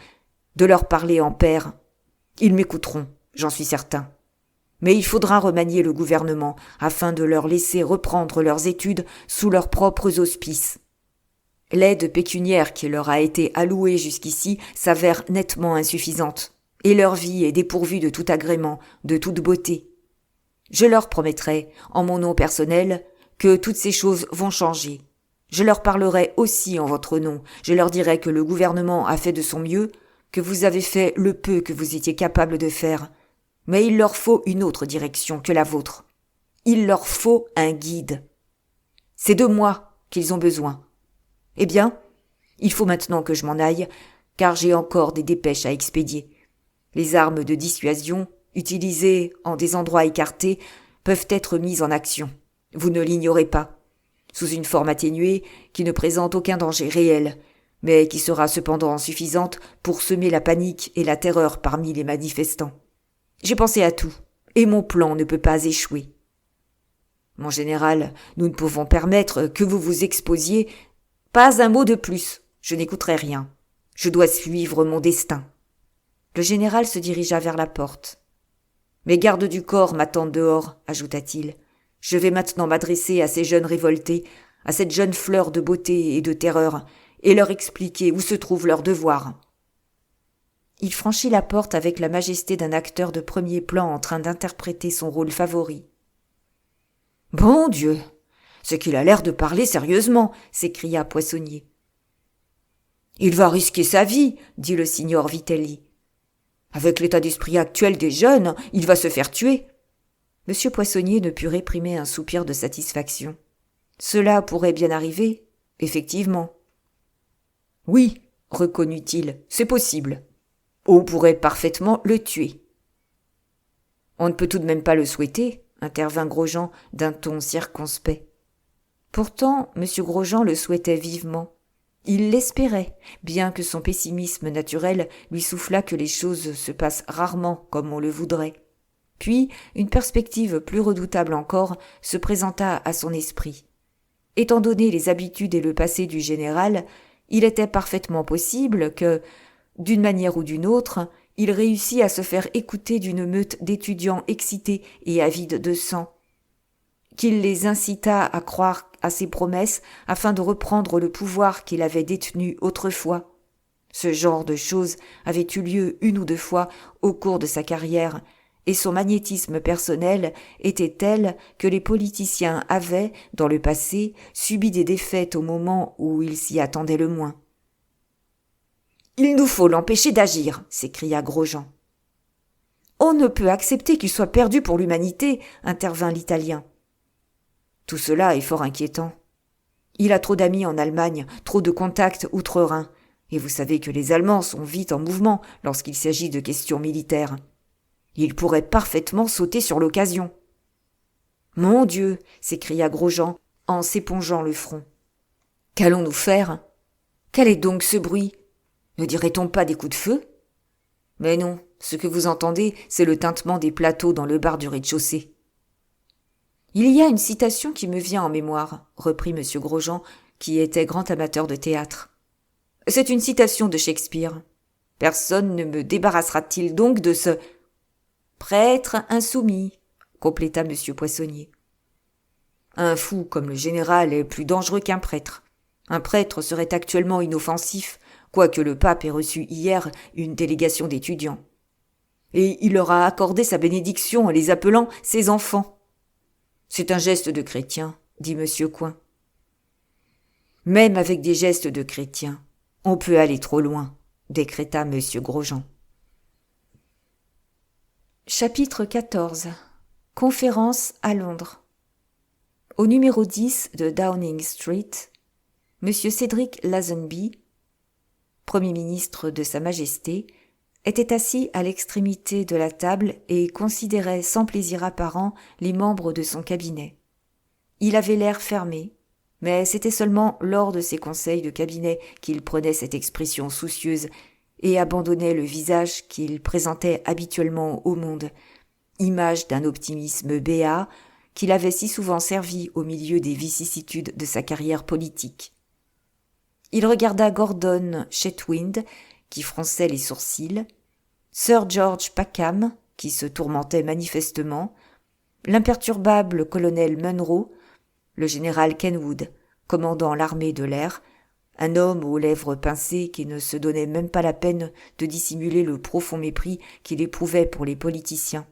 de leur parler en père. Ils m'écouteront, j'en suis certain. Mais il faudra remanier le gouvernement afin de leur laisser reprendre leurs études sous leurs propres auspices. L'aide pécuniaire qui leur a été allouée jusqu'ici s'avère nettement insuffisante, et leur vie est dépourvue de tout agrément, de toute beauté. Je leur promettrai, en mon nom personnel, que toutes ces choses vont changer. Je leur parlerai aussi en votre nom. Je leur dirai que le gouvernement a fait de son mieux, que vous avez fait le peu que vous étiez capable de faire. Mais il leur faut une autre direction que la vôtre. Il leur faut un guide. C'est de moi qu'ils ont besoin. Eh bien, il faut maintenant que je m'en aille, car j'ai encore des dépêches à expédier. Les armes de dissuasion, utilisées en des endroits écartés, peuvent être mises en action. Vous ne l'ignorez pas. Sous une forme atténuée qui ne présente aucun danger réel, mais qui sera cependant suffisante pour semer la panique et la terreur parmi les manifestants. J'ai pensé à tout, et mon plan ne peut pas échouer. Mon général, nous ne pouvons permettre que vous vous exposiez. Pas un mot de plus, je n'écouterai rien. Je dois suivre mon destin. Le général se dirigea vers la porte. Mes gardes du corps m'attendent dehors, ajouta-t-il. Je vais maintenant m'adresser à ces jeunes révoltés, à cette jeune fleur de beauté et de terreur, et leur expliquer où se trouve leur devoir. Il franchit la porte avec la majesté d'un acteur de premier plan en train d'interpréter son rôle favori. « Bon Dieu, c'est qu'il a l'air de parler sérieusement !» s'écria Poissonnier. « Il va risquer sa vie !» dit le signor Vitelli. « Avec l'état d'esprit actuel des jeunes, il va se faire tuer !» Monsieur Poissonnier ne put réprimer un soupir de satisfaction. Cela pourrait bien arriver, effectivement. « Oui, reconnut-il, c'est possible. On pourrait parfaitement le tuer. »« On ne peut tout de même pas le souhaiter, » intervint Grosjean d'un ton circonspect. Pourtant, M. Grosjean le souhaitait vivement. Il l'espérait, bien que son pessimisme naturel lui soufflât que les choses se passent rarement comme on le voudrait. Puis, une perspective plus redoutable encore se présenta à son esprit. Étant donné les habitudes et le passé du général, il était parfaitement possible que, d'une manière ou d'une autre, il réussit à se faire écouter d'une meute d'étudiants excités et avides de sang, qu'il les incita à croire à ses promesses afin de reprendre le pouvoir qu'il avait détenu autrefois. Ce genre de choses avait eu lieu une ou deux fois au cours de sa carrière, et son magnétisme personnel était tel que les politiciens avaient, dans le passé, subi des défaites au moment où ils s'y attendaient le moins. « Il nous faut l'empêcher d'agir !» s'écria Grosjean. « On ne peut accepter qu'il soit perdu pour l'humanité !» intervint l'Italien. « Tout cela est fort inquiétant. Il a trop d'amis en Allemagne, trop de contacts outre-Rhin, et vous savez que les Allemands sont vite en mouvement lorsqu'il s'agit de questions militaires. Il pourrait parfaitement sauter sur l'occasion. »« Mon Dieu !» s'écria Grosjean en s'épongeant le front. « Qu'allons-nous faire ? Quel est donc ce bruit ? Ne dirait-on pas des coups de feu ? Mais non, ce que vous entendez, c'est le tintement des plateaux dans le bar du rez-de-chaussée. »« Il y a une citation qui me vient en mémoire, » reprit M. Grosjean, qui était grand amateur de théâtre. « C'est une citation de Shakespeare. Personne ne me débarrassera-t-il donc de ce... »« Prêtre insoumis, » compléta M. Poissonnier. « Un fou comme le général est plus dangereux qu'un prêtre. Un prêtre serait actuellement inoffensif, quoique le pape ait reçu hier une délégation d'étudiants. Et il leur a accordé sa bénédiction en les appelant ses enfants. C'est un geste de chrétien, dit M. Coin. Même avec des gestes de chrétien, on peut aller trop loin, décréta M. Grosjean. Chapitre 14. Conférence à Londres. Au numéro 10 de Downing Street, M. Cédric Lazenby, Premier ministre de Sa Majesté, était assis à l'extrémité de la table et considérait sans plaisir apparent les membres de son cabinet. Il avait l'air fermé, mais c'était seulement lors de ses conseils de cabinet qu'il prenait cette expression soucieuse et abandonnait le visage qu'il présentait habituellement au monde, image d'un optimisme béat qu'il avait si souvent servi au milieu des vicissitudes de sa carrière politique. Il regarda Gordon Chetwynd, qui fronçait les sourcils, Sir George Packham, qui se tourmentait manifestement, l'imperturbable colonel Munro, le général Kenwood, commandant l'armée de l'air, un homme aux lèvres pincées qui ne se donnait même pas la peine de dissimuler le profond mépris qu'il éprouvait pour les politiciens.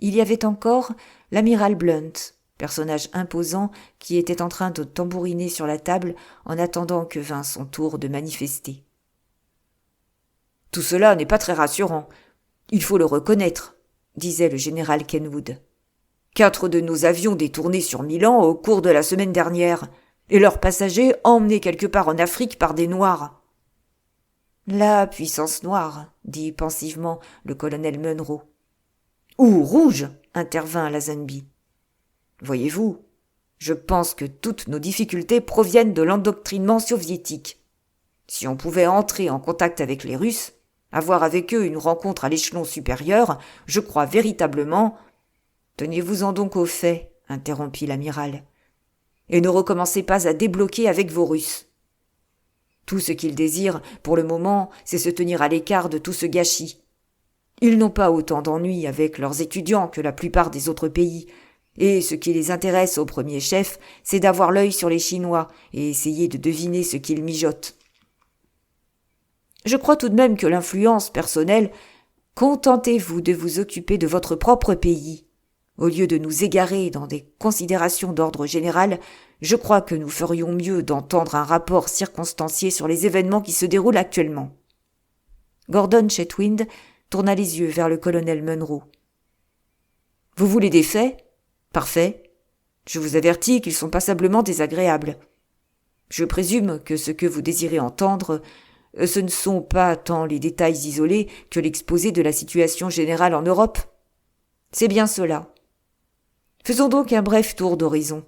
Il y avait encore l'amiral Blunt, personnage imposant qui était en train de tambouriner sur la table en attendant que vînt son tour de manifester. « Tout cela n'est pas très rassurant, il faut le reconnaître, » disait le général Kenwood. « 4 de nos avions détournés sur Milan au cours de la semaine dernière, et leurs passagers emmenés quelque part en Afrique par des Noirs. »« La puissance noire, » dit pensivement le colonel Munro. « Ou rouge, » intervint Lazenby. « Voyez-vous, je pense que toutes nos difficultés proviennent de l'endoctrinement soviétique. Si on pouvait entrer en contact avec les Russes, avoir avec eux une rencontre à l'échelon supérieur, je crois véritablement... » « Tenez-vous-en donc aux faits, » interrompit l'amiral, « et ne recommencez pas à débloquer avec vos Russes. Tout ce qu'ils désirent, pour le moment, c'est se tenir à l'écart de tout ce gâchis. Ils n'ont pas autant d'ennuis avec leurs étudiants que la plupart des autres pays, et ce qui les intéresse au premier chef, c'est d'avoir l'œil sur les Chinois et essayer de deviner ce qu'ils mijotent. Je crois tout de même que l'influence personnelle... Contentez-vous de vous occuper de votre propre pays. Au lieu de nous égarer dans des considérations d'ordre général, je crois que nous ferions mieux d'entendre un rapport circonstancié sur les événements qui se déroulent actuellement. » Gordon Chetwynd tourna les yeux vers le colonel Munro. « Vous voulez des faits ? Parfait. Je vous avertis qu'ils sont passablement désagréables. Je présume que ce que vous désirez entendre, ce ne sont pas tant les détails isolés que l'exposé de la situation générale en Europe. C'est bien cela. Faisons donc un bref tour d'horizon.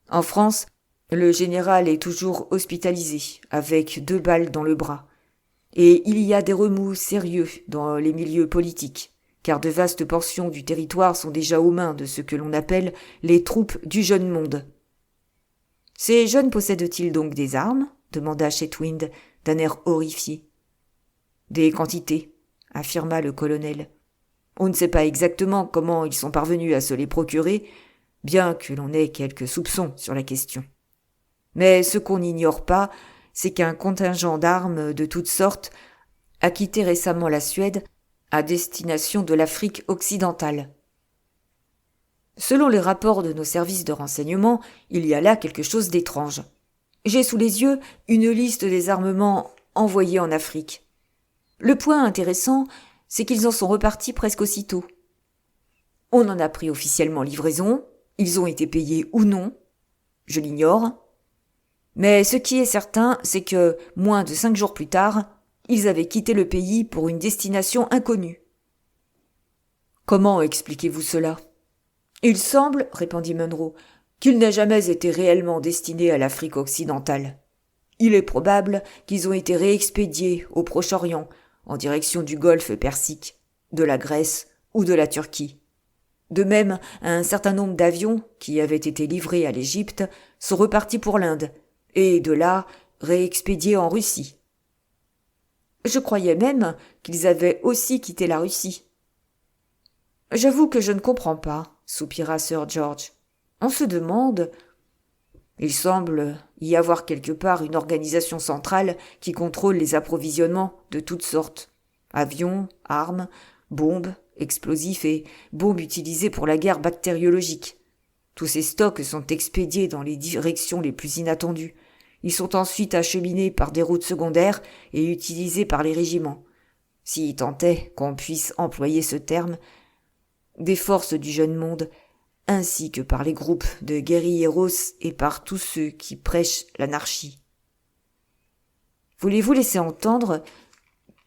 En France, le général est toujours hospitalisé, avec 2 balles dans le bras. Et il y a des remous sérieux dans les milieux politiques, car de vastes portions du territoire sont déjà aux mains de ce que l'on appelle les troupes du jeune monde. « Ces jeunes possèdent-ils donc des armes ?» demanda Chetwynd d'un air horrifié. « Des quantités, » affirma le colonel. On ne sait pas exactement comment ils sont parvenus à se les procurer, bien que l'on ait quelques soupçons sur la question. Mais ce qu'on n'ignore pas, c'est qu'un contingent d'armes de toutes sortes a quitté récemment la Suède à destination de l'Afrique occidentale. Selon les rapports de nos services de renseignement, il y a là quelque chose d'étrange. J'ai sous les yeux une liste des armements envoyés en Afrique. Le point intéressant, c'est qu'ils en sont repartis presque aussitôt. On en a pris officiellement livraison, ils ont été payés ou non, je l'ignore. Mais ce qui est certain, c'est que, moins de 5 jours plus tard, ils avaient quitté le pays pour une destination inconnue. Comment expliquez-vous cela ? Il semble, répondit Munro, qu'il n'a jamais été réellement destiné à l'Afrique occidentale. Il est probable qu'ils ont été réexpédiés au Proche-Orient, en direction du golfe Persique, de la Grèce ou de la Turquie. De même, un certain nombre d'avions qui avaient été livrés à l'Égypte sont repartis pour l'Inde, et de là réexpédiés en Russie. Je croyais même qu'ils avaient aussi quitté la Russie. J'avoue que je ne comprends pas, soupira Sir George. On se demande... Il semble y avoir quelque part une organisation centrale qui contrôle les approvisionnements de toutes sortes. Avions, armes, bombes, explosifs et bombes utilisées pour la guerre bactériologique. Tous ces stocks sont expédiés dans les directions les plus inattendues. Ils sont ensuite acheminés par des routes secondaires et utilisés par les régiments. Si tant est qu'on puisse employer ce terme, des forces du jeune monde, ainsi que par les groupes de guérilleros et par tous ceux qui prêchent l'anarchie. Voulez-vous laisser entendre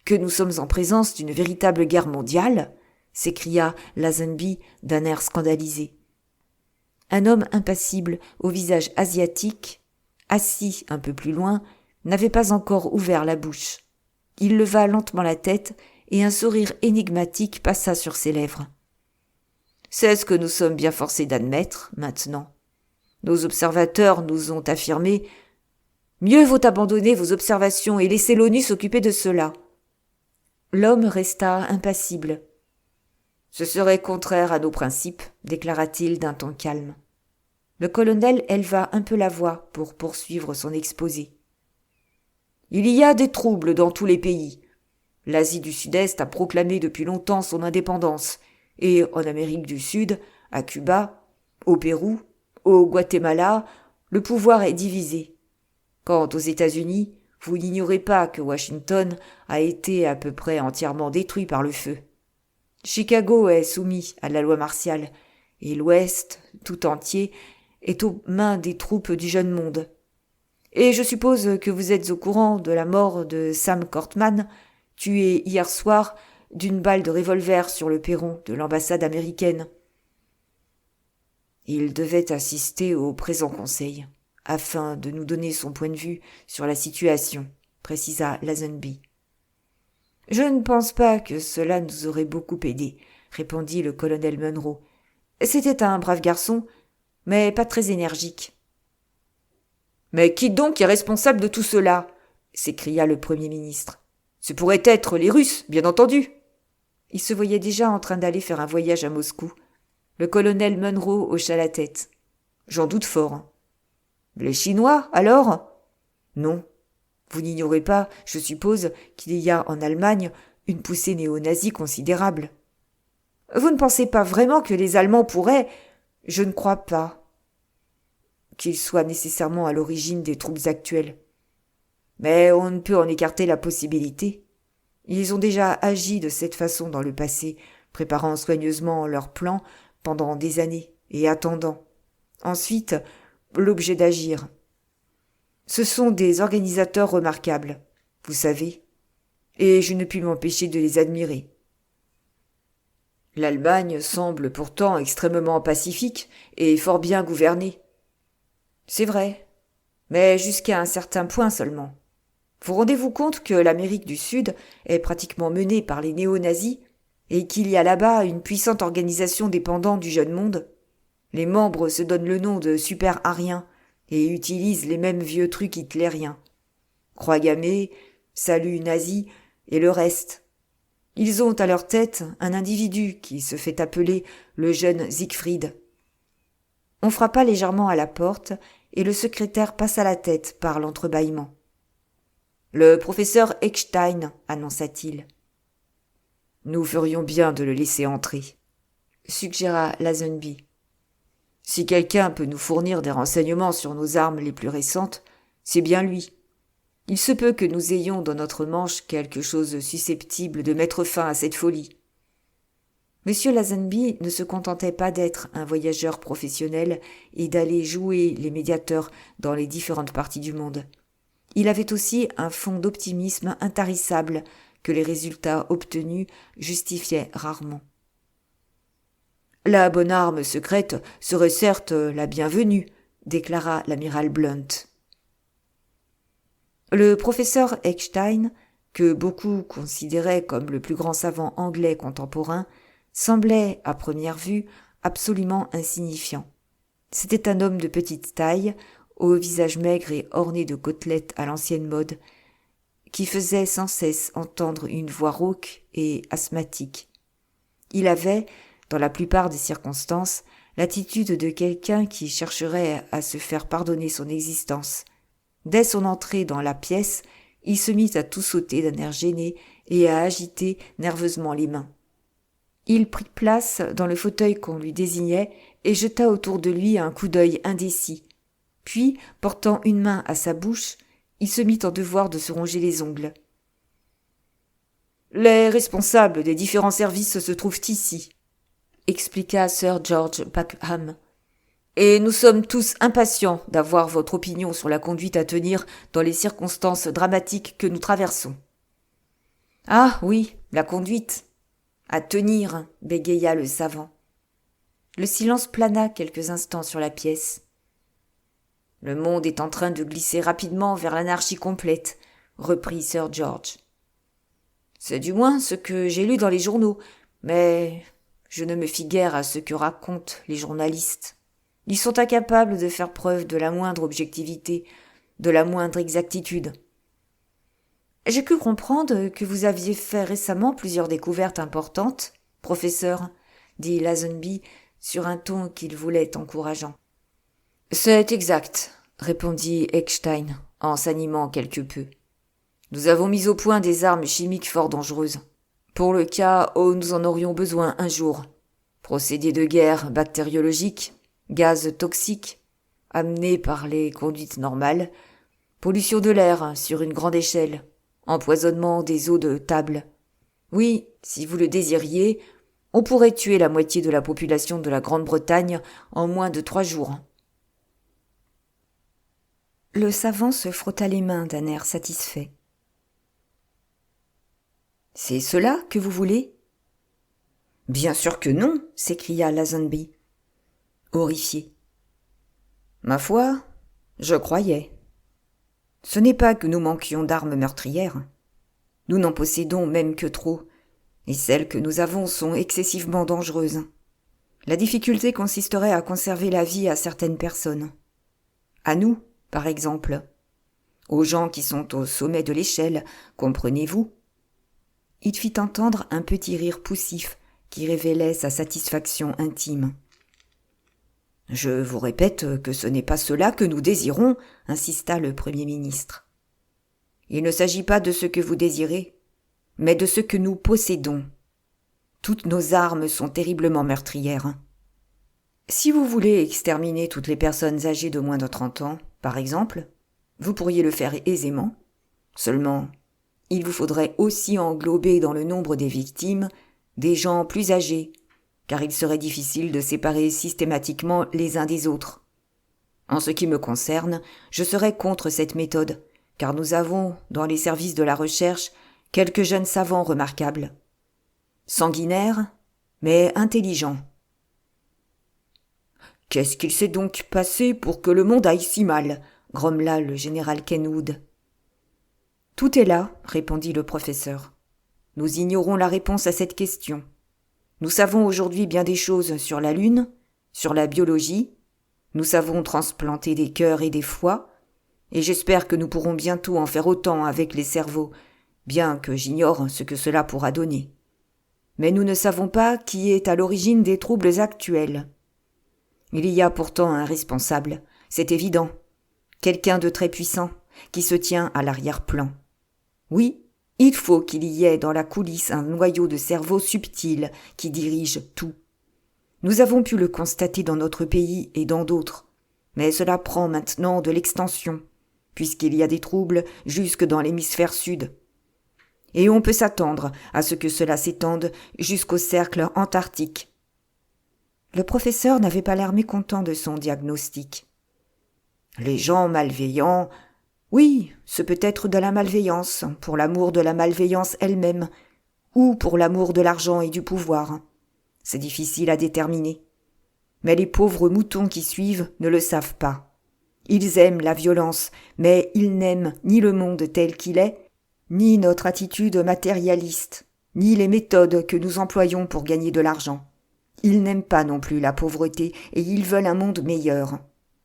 que nous sommes en présence d'une véritable guerre mondiale ? S'écria Lazenby d'un air scandalisé. Un homme impassible, au visage asiatique, assis un peu plus loin, n'avait pas encore ouvert la bouche. Il leva lentement la tête et un sourire énigmatique passa sur ses lèvres. C'est ce que nous sommes bien forcés d'admettre, maintenant. Nos observateurs nous ont affirmé « Mieux vaut abandonner vos observations et laisser l'ONU s'occuper de cela. » L'homme resta impassible. « Ce serait contraire à nos principes, » déclara-t-il d'un ton calme. Le colonel éleva un peu la voix pour poursuivre son exposé. « Il y a des troubles dans tous les pays. L'Asie du Sud-Est a proclamé depuis longtemps son indépendance, Et en Amérique du Sud, à Cuba, au Pérou, au Guatemala, le pouvoir est divisé. Quant aux États-Unis, vous n'ignorez pas que Washington a été à peu près entièrement détruit par le feu. Chicago est soumis à la loi martiale, et l'Ouest, tout entier, est aux mains des troupes du Jeune Monde. Et je suppose que vous êtes au courant de la mort de Sam Cortman, tué hier soir d'une balle de revolver sur le perron de l'ambassade américaine. Il devait assister au présent conseil, afin de nous donner son point de vue sur la situation, précisa Lazenby. « Je ne pense pas que cela nous aurait beaucoup aidé, répondit le colonel Munro. C'était un brave garçon, mais pas très énergique. Mais qui donc est responsable de tout cela ? S'écria le Premier ministre. Ce pourrait être les Russes, bien entendu. Il se voyait déjà en train d'aller faire un voyage à Moscou. Le colonel Munro hocha la tête. J'en doute fort. Les Chinois, alors ? Non. Vous n'ignorez pas, je suppose, qu'il y a en Allemagne une poussée néo-nazie considérable. Vous ne pensez pas vraiment que les Allemands pourraient ? Je ne crois pas qu'ils soient nécessairement à l'origine des troupes actuelles. Mais on ne peut en écarter la possibilité. Ils ont déjà agi de cette façon dans le passé, préparant soigneusement leurs plans pendant des années et attendant. Ensuite, l'objet d'agir. Ce sont des organisateurs remarquables, vous savez, et je ne puis m'empêcher de les admirer. L'Allemagne semble pourtant extrêmement pacifique et fort bien gouvernée. C'est vrai, mais jusqu'à un certain point seulement. Vous rendez-vous compte que l'Amérique du Sud est pratiquement menée par les néo-nazis et qu'il y a là-bas une puissante organisation dépendant du Jeune Monde ? Les membres se donnent le nom de super-ariens et utilisent les mêmes vieux trucs hitlériens. Croix gammée, salut nazi et le reste. Ils ont à leur tête un individu qui se fait appeler le jeune Siegfried. On frappa légèrement à la porte et le secrétaire passa la tête par l'entrebâillement. « Le professeur Eckstein, annonça-t-il. « Nous ferions bien de le laisser entrer, suggéra Lazenby. Si quelqu'un peut nous fournir des renseignements sur nos armes les plus récentes, c'est bien lui. Il se peut que nous ayons dans notre manche quelque chose susceptible de mettre fin à cette folie. » Monsieur Lazenby ne se contentait pas d'être un voyageur professionnel et d'aller jouer les médiateurs dans les différentes parties du monde. Il avait aussi un fond d'optimisme intarissable que les résultats obtenus justifiaient rarement. La bonne arme secrète serait certes la bienvenue, déclara l'amiral Blunt. Le professeur Eckstein, que beaucoup considéraient comme le plus grand savant anglais contemporain, semblait, à première vue, absolument insignifiant. C'était un homme de petite taille, au visage maigre et orné de côtelettes à l'ancienne mode, qui faisait sans cesse entendre une voix rauque et asthmatique. Il avait, dans la plupart des circonstances, l'attitude de quelqu'un qui chercherait à se faire pardonner son existence. Dès son entrée dans la pièce, il se mit à tout sauter d'un air gêné et à agiter nerveusement les mains. Il prit place dans le fauteuil qu'on lui désignait et jeta autour de lui un coup d'œil indécis. Puis, portant une main à sa bouche, il se mit en devoir de se ronger les ongles. « Les responsables des différents services se trouvent ici, » expliqua Sir George Packham. « Et nous sommes tous impatients d'avoir votre opinion sur la conduite à tenir dans les circonstances dramatiques que nous traversons. »« Ah oui, la conduite. À tenir, » bégaya le savant. Le silence plana quelques instants sur la pièce. « Le monde est en train de glisser rapidement vers l'anarchie complète, » reprit Sir George. « C'est du moins ce que j'ai lu dans les journaux, mais je ne me fie guère à ce que racontent les journalistes. Ils sont incapables de faire preuve de la moindre objectivité, de la moindre exactitude. »« J'ai cru comprendre que vous aviez fait récemment plusieurs découvertes importantes, professeur, » dit Lazenby sur un ton qu'il voulait encourageant. « C'est exact, » répondit Eckstein, en s'animant quelque peu. « Nous avons mis au point des armes chimiques fort dangereuses, pour le cas où nous en aurions besoin un jour. Procédés de guerre bactériologiques, gaz toxiques, amenés par les conduites normales, pollution de l'air sur une grande échelle, empoisonnement des eaux de table. Oui, si vous le désiriez, on pourrait tuer la moitié de la population de la Grande-Bretagne en moins de 3 jours. Le savant se frotta les mains d'un air satisfait. « C'est cela que vous voulez ?»« Bien sûr que non !» s'écria Lazenby, horrifié. « Ma foi, je croyais. Ce n'est pas que nous manquions d'armes meurtrières. Nous n'en possédons même que trop, et celles que nous avons sont excessivement dangereuses. La difficulté consisterait à conserver la vie à certaines personnes. À nous, par exemple. Aux gens qui sont au sommet de l'échelle, comprenez-vous ? » Il fit entendre un petit rire poussif qui révélait sa satisfaction intime. « Je vous répète que ce n'est pas cela que nous désirons, insista le Premier ministre. Il ne s'agit pas de ce que vous désirez, mais de ce que nous possédons. Toutes nos armes sont terriblement meurtrières. Si vous voulez exterminer toutes les personnes âgées de moins de 30 ans, par exemple, vous pourriez le faire aisément. Seulement, il vous faudrait aussi englober dans le nombre des victimes des gens plus âgés, car il serait difficile de séparer systématiquement les uns des autres. En ce qui me concerne, je serais contre cette méthode, car nous avons, dans les services de la recherche, quelques jeunes savants remarquables. Sanguinaires, mais intelligents. « Qu'est-ce qu'il s'est donc passé pour que le monde aille si mal ?» grommela le général Kenwood. « Tout est là, » répondit le professeur. « Nous ignorons la réponse à cette question. Nous savons aujourd'hui bien des choses sur la Lune, sur la biologie. Nous savons transplanter des cœurs et des foies, et j'espère que nous pourrons bientôt en faire autant avec les cerveaux, bien que j'ignore ce que cela pourra donner. Mais nous ne savons pas qui est à l'origine des troubles actuels. Il y a pourtant un responsable, c'est évident, quelqu'un de très puissant, qui se tient à l'arrière-plan. Oui, il faut qu'il y ait dans la coulisse un noyau de cerveau subtil qui dirige tout. Nous avons pu le constater dans notre pays et dans d'autres, mais cela prend maintenant de l'extension, puisqu'il y a des troubles jusque dans l'hémisphère sud. Et on peut s'attendre à ce que cela s'étende jusqu'au cercle antarctique. Le professeur n'avait pas l'air mécontent de son diagnostic. Les gens malveillants, oui, ce peut être de la malveillance, pour l'amour de la malveillance elle-même, ou pour l'amour de l'argent et du pouvoir. C'est difficile à déterminer. Mais les pauvres moutons qui suivent ne le savent pas. Ils aiment la violence, mais ils n'aiment ni le monde tel qu'il est, ni notre attitude matérialiste, ni les méthodes que nous employons pour gagner de l'argent. Ils n'aiment pas non plus la pauvreté et ils veulent un monde meilleur.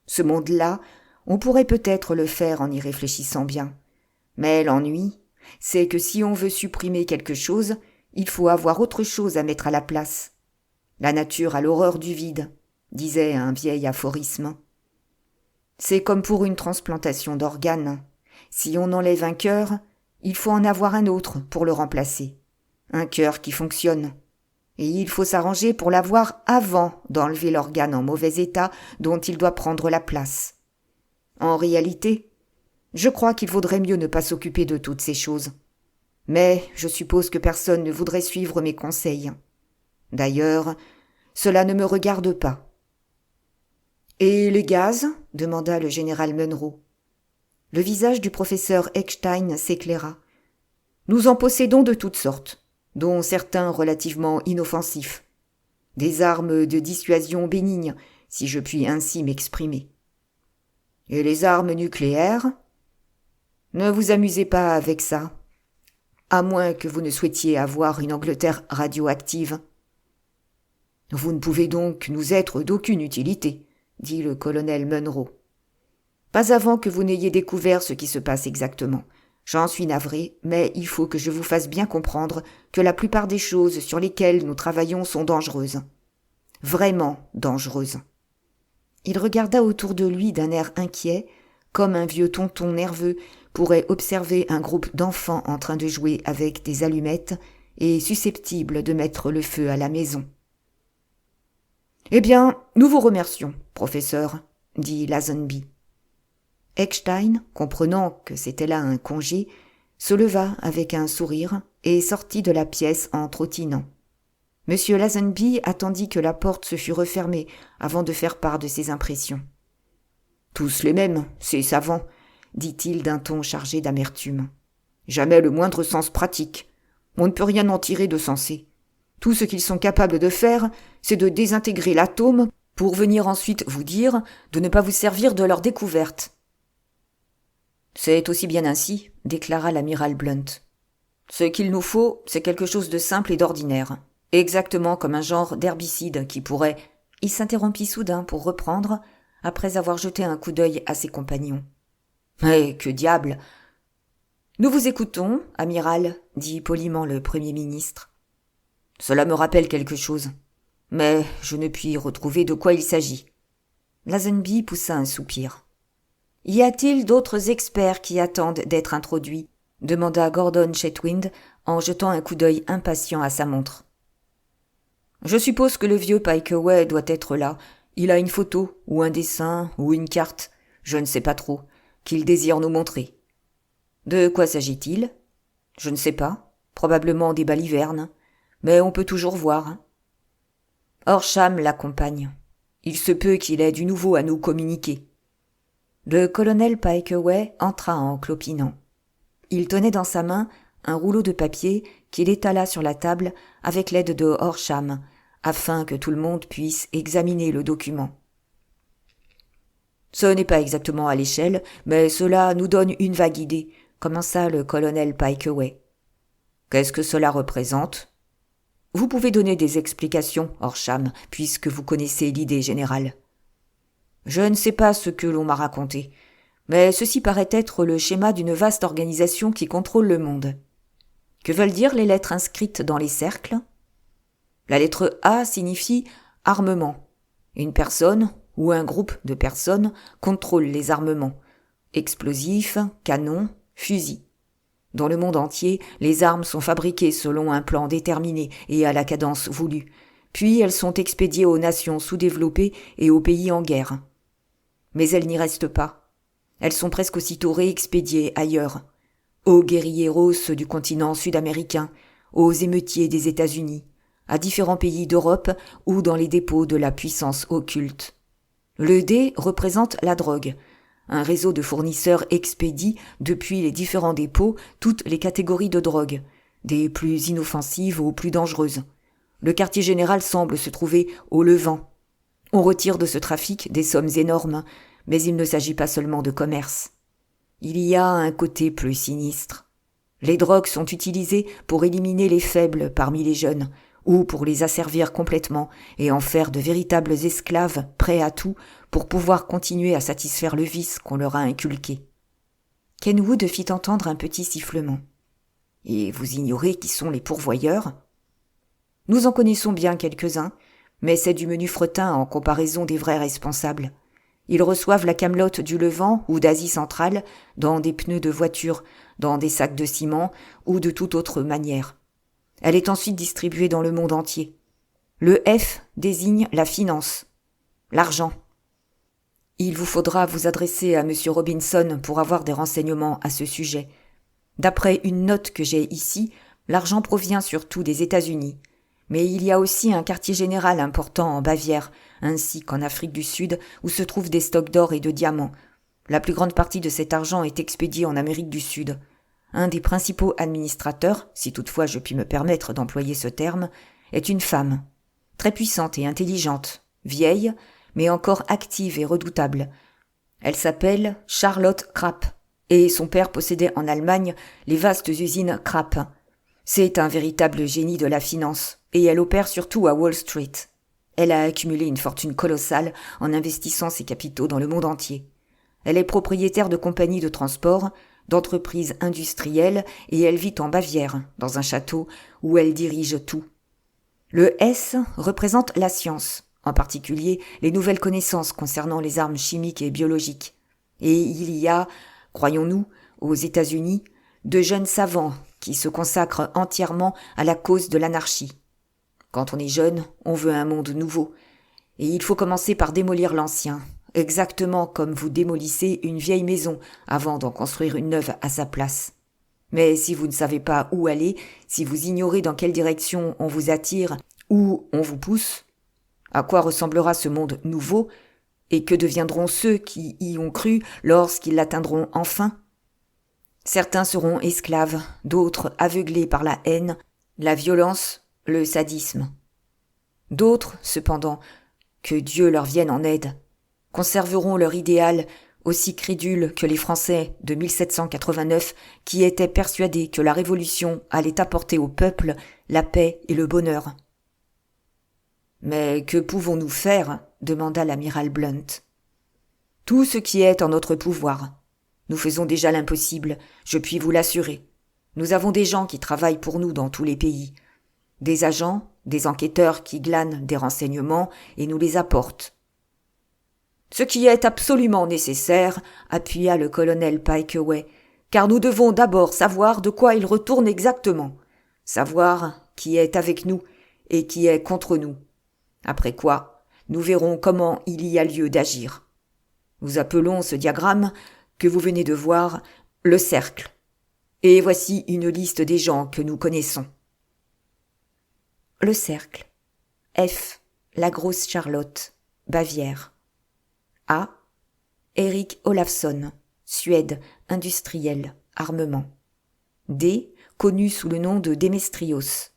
Ce monde-là, on pourrait peut-être le faire en y réfléchissant bien. Mais l'ennui, c'est que si on veut supprimer quelque chose, il faut avoir autre chose à mettre à la place. La nature a l'horreur du vide, disait un vieil aphorisme. C'est comme pour une transplantation d'organes. Si on enlève un cœur, il faut en avoir un autre pour le remplacer. Un cœur qui fonctionne. Et il faut s'arranger pour l'avoir avant d'enlever l'organe en mauvais état dont il doit prendre la place. En réalité, je crois qu'il vaudrait mieux ne pas s'occuper de toutes ces choses. Mais je suppose que personne ne voudrait suivre mes conseils. D'ailleurs, cela ne me regarde pas. « Et les gaz ?» demanda le général Munro. Le visage du professeur Eckstein s'éclaira. « Nous en possédons de toutes sortes, dont certains relativement inoffensifs. Des armes de dissuasion bénignes, si je puis ainsi m'exprimer. Et les armes nucléaires ? Ne vous amusez pas avec ça, à moins que vous ne souhaitiez avoir une Angleterre radioactive. Vous ne pouvez donc nous être d'aucune utilité, dit le colonel Munro. Pas avant que vous n'ayez découvert ce qui se passe exactement. J'en suis navré, mais il faut que je vous fasse bien comprendre que la plupart des choses sur lesquelles nous travaillons sont dangereuses. Vraiment dangereuses. Il regarda autour de lui d'un air inquiet, comme un vieux tonton nerveux pourrait observer un groupe d'enfants en train de jouer avec des allumettes et susceptibles de mettre le feu à la maison. Eh bien, nous vous remercions, professeur, dit Lazenby. Eckstein, comprenant que c'était là un congé, se leva avec un sourire et sortit de la pièce en trottinant. Monsieur Lazenby attendit que la porte se fût refermée avant de faire part de ses impressions. « Tous les mêmes, ces savants, » dit-il d'un ton chargé d'amertume. « Jamais le moindre sens pratique. On ne peut rien en tirer de sensé. Tout ce qu'ils sont capables de faire, c'est de désintégrer l'atome pour venir ensuite vous dire de ne pas vous servir de leur découverte. » « C'est aussi bien ainsi, » déclara l'amiral Blunt. « Ce qu'il nous faut, c'est quelque chose de simple et d'ordinaire, exactement comme un genre d'herbicide qui pourrait... » Il s'interrompit soudain pour reprendre, après avoir jeté un coup d'œil à ses compagnons. « Eh, que diable !»« Nous vous écoutons, amiral, » dit poliment le Premier ministre. « Cela me rappelle quelque chose, mais je ne puis retrouver de quoi il s'agit. » Lazenby poussa un soupir. « Y a-t-il d'autres experts qui attendent d'être introduits ?» demanda Gordon Chetwynd en jetant un coup d'œil impatient à sa montre. « Je suppose que le vieux Pikeway doit être là. Il a une photo, ou un dessin, ou une carte, je ne sais pas trop, qu'il désire nous montrer. » « De quoi s'agit-il ? » ?»« Je ne sais pas. Probablement des balivernes. Mais on peut toujours voir. » Horsham l'accompagne. Il se peut qu'il ait du nouveau à nous communiquer. Le colonel Pikeway entra en clopinant. Il tenait dans sa main un rouleau de papier qu'il étala sur la table avec l'aide de Horsham, afin que tout le monde puisse examiner le document. « Ce n'est pas exactement à l'échelle, mais cela nous donne une vague idée, » commença le colonel Pikeway. « Qu'est-ce que cela représente ? Vous pouvez donner des explications, Horsham, puisque vous connaissez l'idée générale. » « Je ne sais pas ce que l'on m'a raconté, mais ceci paraît être le schéma d'une vaste organisation qui contrôle le monde. Que veulent dire les lettres inscrites dans les cercles ? La lettre A signifie armement. Une personne ou un groupe de personnes contrôle les armements, explosifs, canons, fusils. Dans le monde entier, les armes sont fabriquées selon un plan déterminé et à la cadence voulue, puis elles sont expédiées aux nations sous-développées et aux pays en guerre. Mais elles n'y restent pas. Elles sont presque aussitôt réexpédiées ailleurs, aux guérilleros du continent sud-américain, aux émeutiers des États-Unis, à différents pays d'Europe ou dans les dépôts de la puissance occulte. Le D représente la drogue. Un réseau de fournisseurs expédie depuis les différents dépôts toutes les catégories de drogue, des plus inoffensives aux plus dangereuses. Le quartier général semble se trouver au Levant. On retire de ce trafic des sommes énormes, mais il ne s'agit pas seulement de commerce. Il y a un côté plus sinistre. Les drogues sont utilisées pour éliminer les faibles parmi les jeunes, ou pour les asservir complètement et en faire de véritables esclaves prêts à tout pour pouvoir continuer à satisfaire le vice qu'on leur a inculqué. Kenwood fit entendre un petit sifflement. « Et vous ignorez qui sont les pourvoyeurs ? » « Nous en connaissons bien quelques-uns, mais c'est du menu fretin en comparaison des vrais responsables. Ils reçoivent la camelote du Levant ou d'Asie centrale dans des pneus de voiture, dans des sacs de ciment ou de toute autre manière. Elle est ensuite distribuée dans le monde entier. Le F désigne la finance, l'argent. Il vous faudra vous adresser à M. Robinson pour avoir des renseignements à ce sujet. D'après une note que j'ai ici, l'argent provient surtout des États-Unis. Mais il y a aussi un quartier général important en Bavière, ainsi qu'en Afrique du Sud, où se trouvent des stocks d'or et de diamants. La plus grande partie de cet argent est expédiée en Amérique du Sud. Un des principaux administrateurs, si toutefois je puis me permettre d'employer ce terme, est une femme, très puissante et intelligente, vieille, mais encore active et redoutable. Elle s'appelle Charlotte Krapp, et son père possédait en Allemagne les vastes usines Krapp. C'est un véritable génie de la finance, et elle opère surtout à Wall Street. Elle a accumulé une fortune colossale en investissant ses capitaux dans le monde entier. Elle est propriétaire de compagnies de transport, d'entreprises industrielles, et elle vit en Bavière, dans un château où elle dirige tout. Le S représente la science, en particulier les nouvelles connaissances concernant les armes chimiques et biologiques. Et il y a, croyons-nous, aux États-Unis, de jeunes savants qui se consacrent entièrement à la cause de l'anarchie. Quand on est jeune, on veut un monde nouveau. Et il faut commencer par démolir l'ancien, exactement comme vous démolissez une vieille maison avant d'en construire une neuve à sa place. Mais si vous ne savez pas où aller, si vous ignorez dans quelle direction on vous attire, où on vous pousse, à quoi ressemblera ce monde nouveau, et que deviendront ceux qui y ont cru lorsqu'ils l'atteindront enfin? Certains seront esclaves, d'autres aveuglés par la haine, la violence, le sadisme. D'autres, cependant, que Dieu leur vienne en aide, conserveront leur idéal, aussi crédules que les Français de 1789 qui étaient persuadés que la Révolution allait apporter au peuple la paix et le bonheur. « Mais que pouvons-nous faire ?» demanda l'amiral Blunt. « Tout ce qui est en notre pouvoir. Nous faisons déjà l'impossible, je puis vous l'assurer. Nous avons des gens qui travaillent pour nous dans tous les pays. Des agents, des enquêteurs qui glanent des renseignements et nous les apportent. Ce qui est absolument nécessaire, appuya le colonel Pikeway, car nous devons d'abord savoir de quoi il retourne exactement, savoir qui est avec nous et qui est contre nous. Après quoi, nous verrons comment il y a lieu d'agir. Nous appelons ce diagramme, que vous venez de voir, le cercle. Et voici une liste des gens que nous connaissons. Le cercle. F. La grosse Charlotte, Bavière. A. Eric Olafsson, Suède, industriel, armement. D. Connu sous le nom de Déméstrios.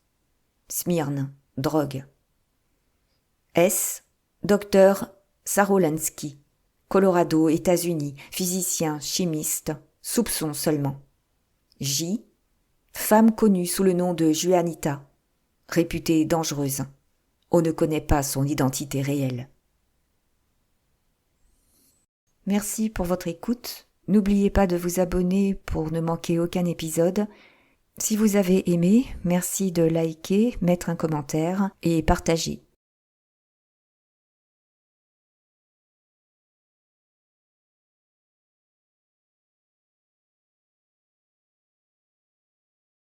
Smyrne, drogue. S. Dr. Sarolansky, Colorado, États-Unis, physicien, chimiste, soupçon seulement. J. Femme connue sous le nom de Juanita, réputée dangereuse. On ne connaît pas son identité réelle. Merci pour votre écoute. N'oubliez pas de vous abonner pour ne manquer aucun épisode. Si vous avez aimé, merci de liker, mettre un commentaire et partager.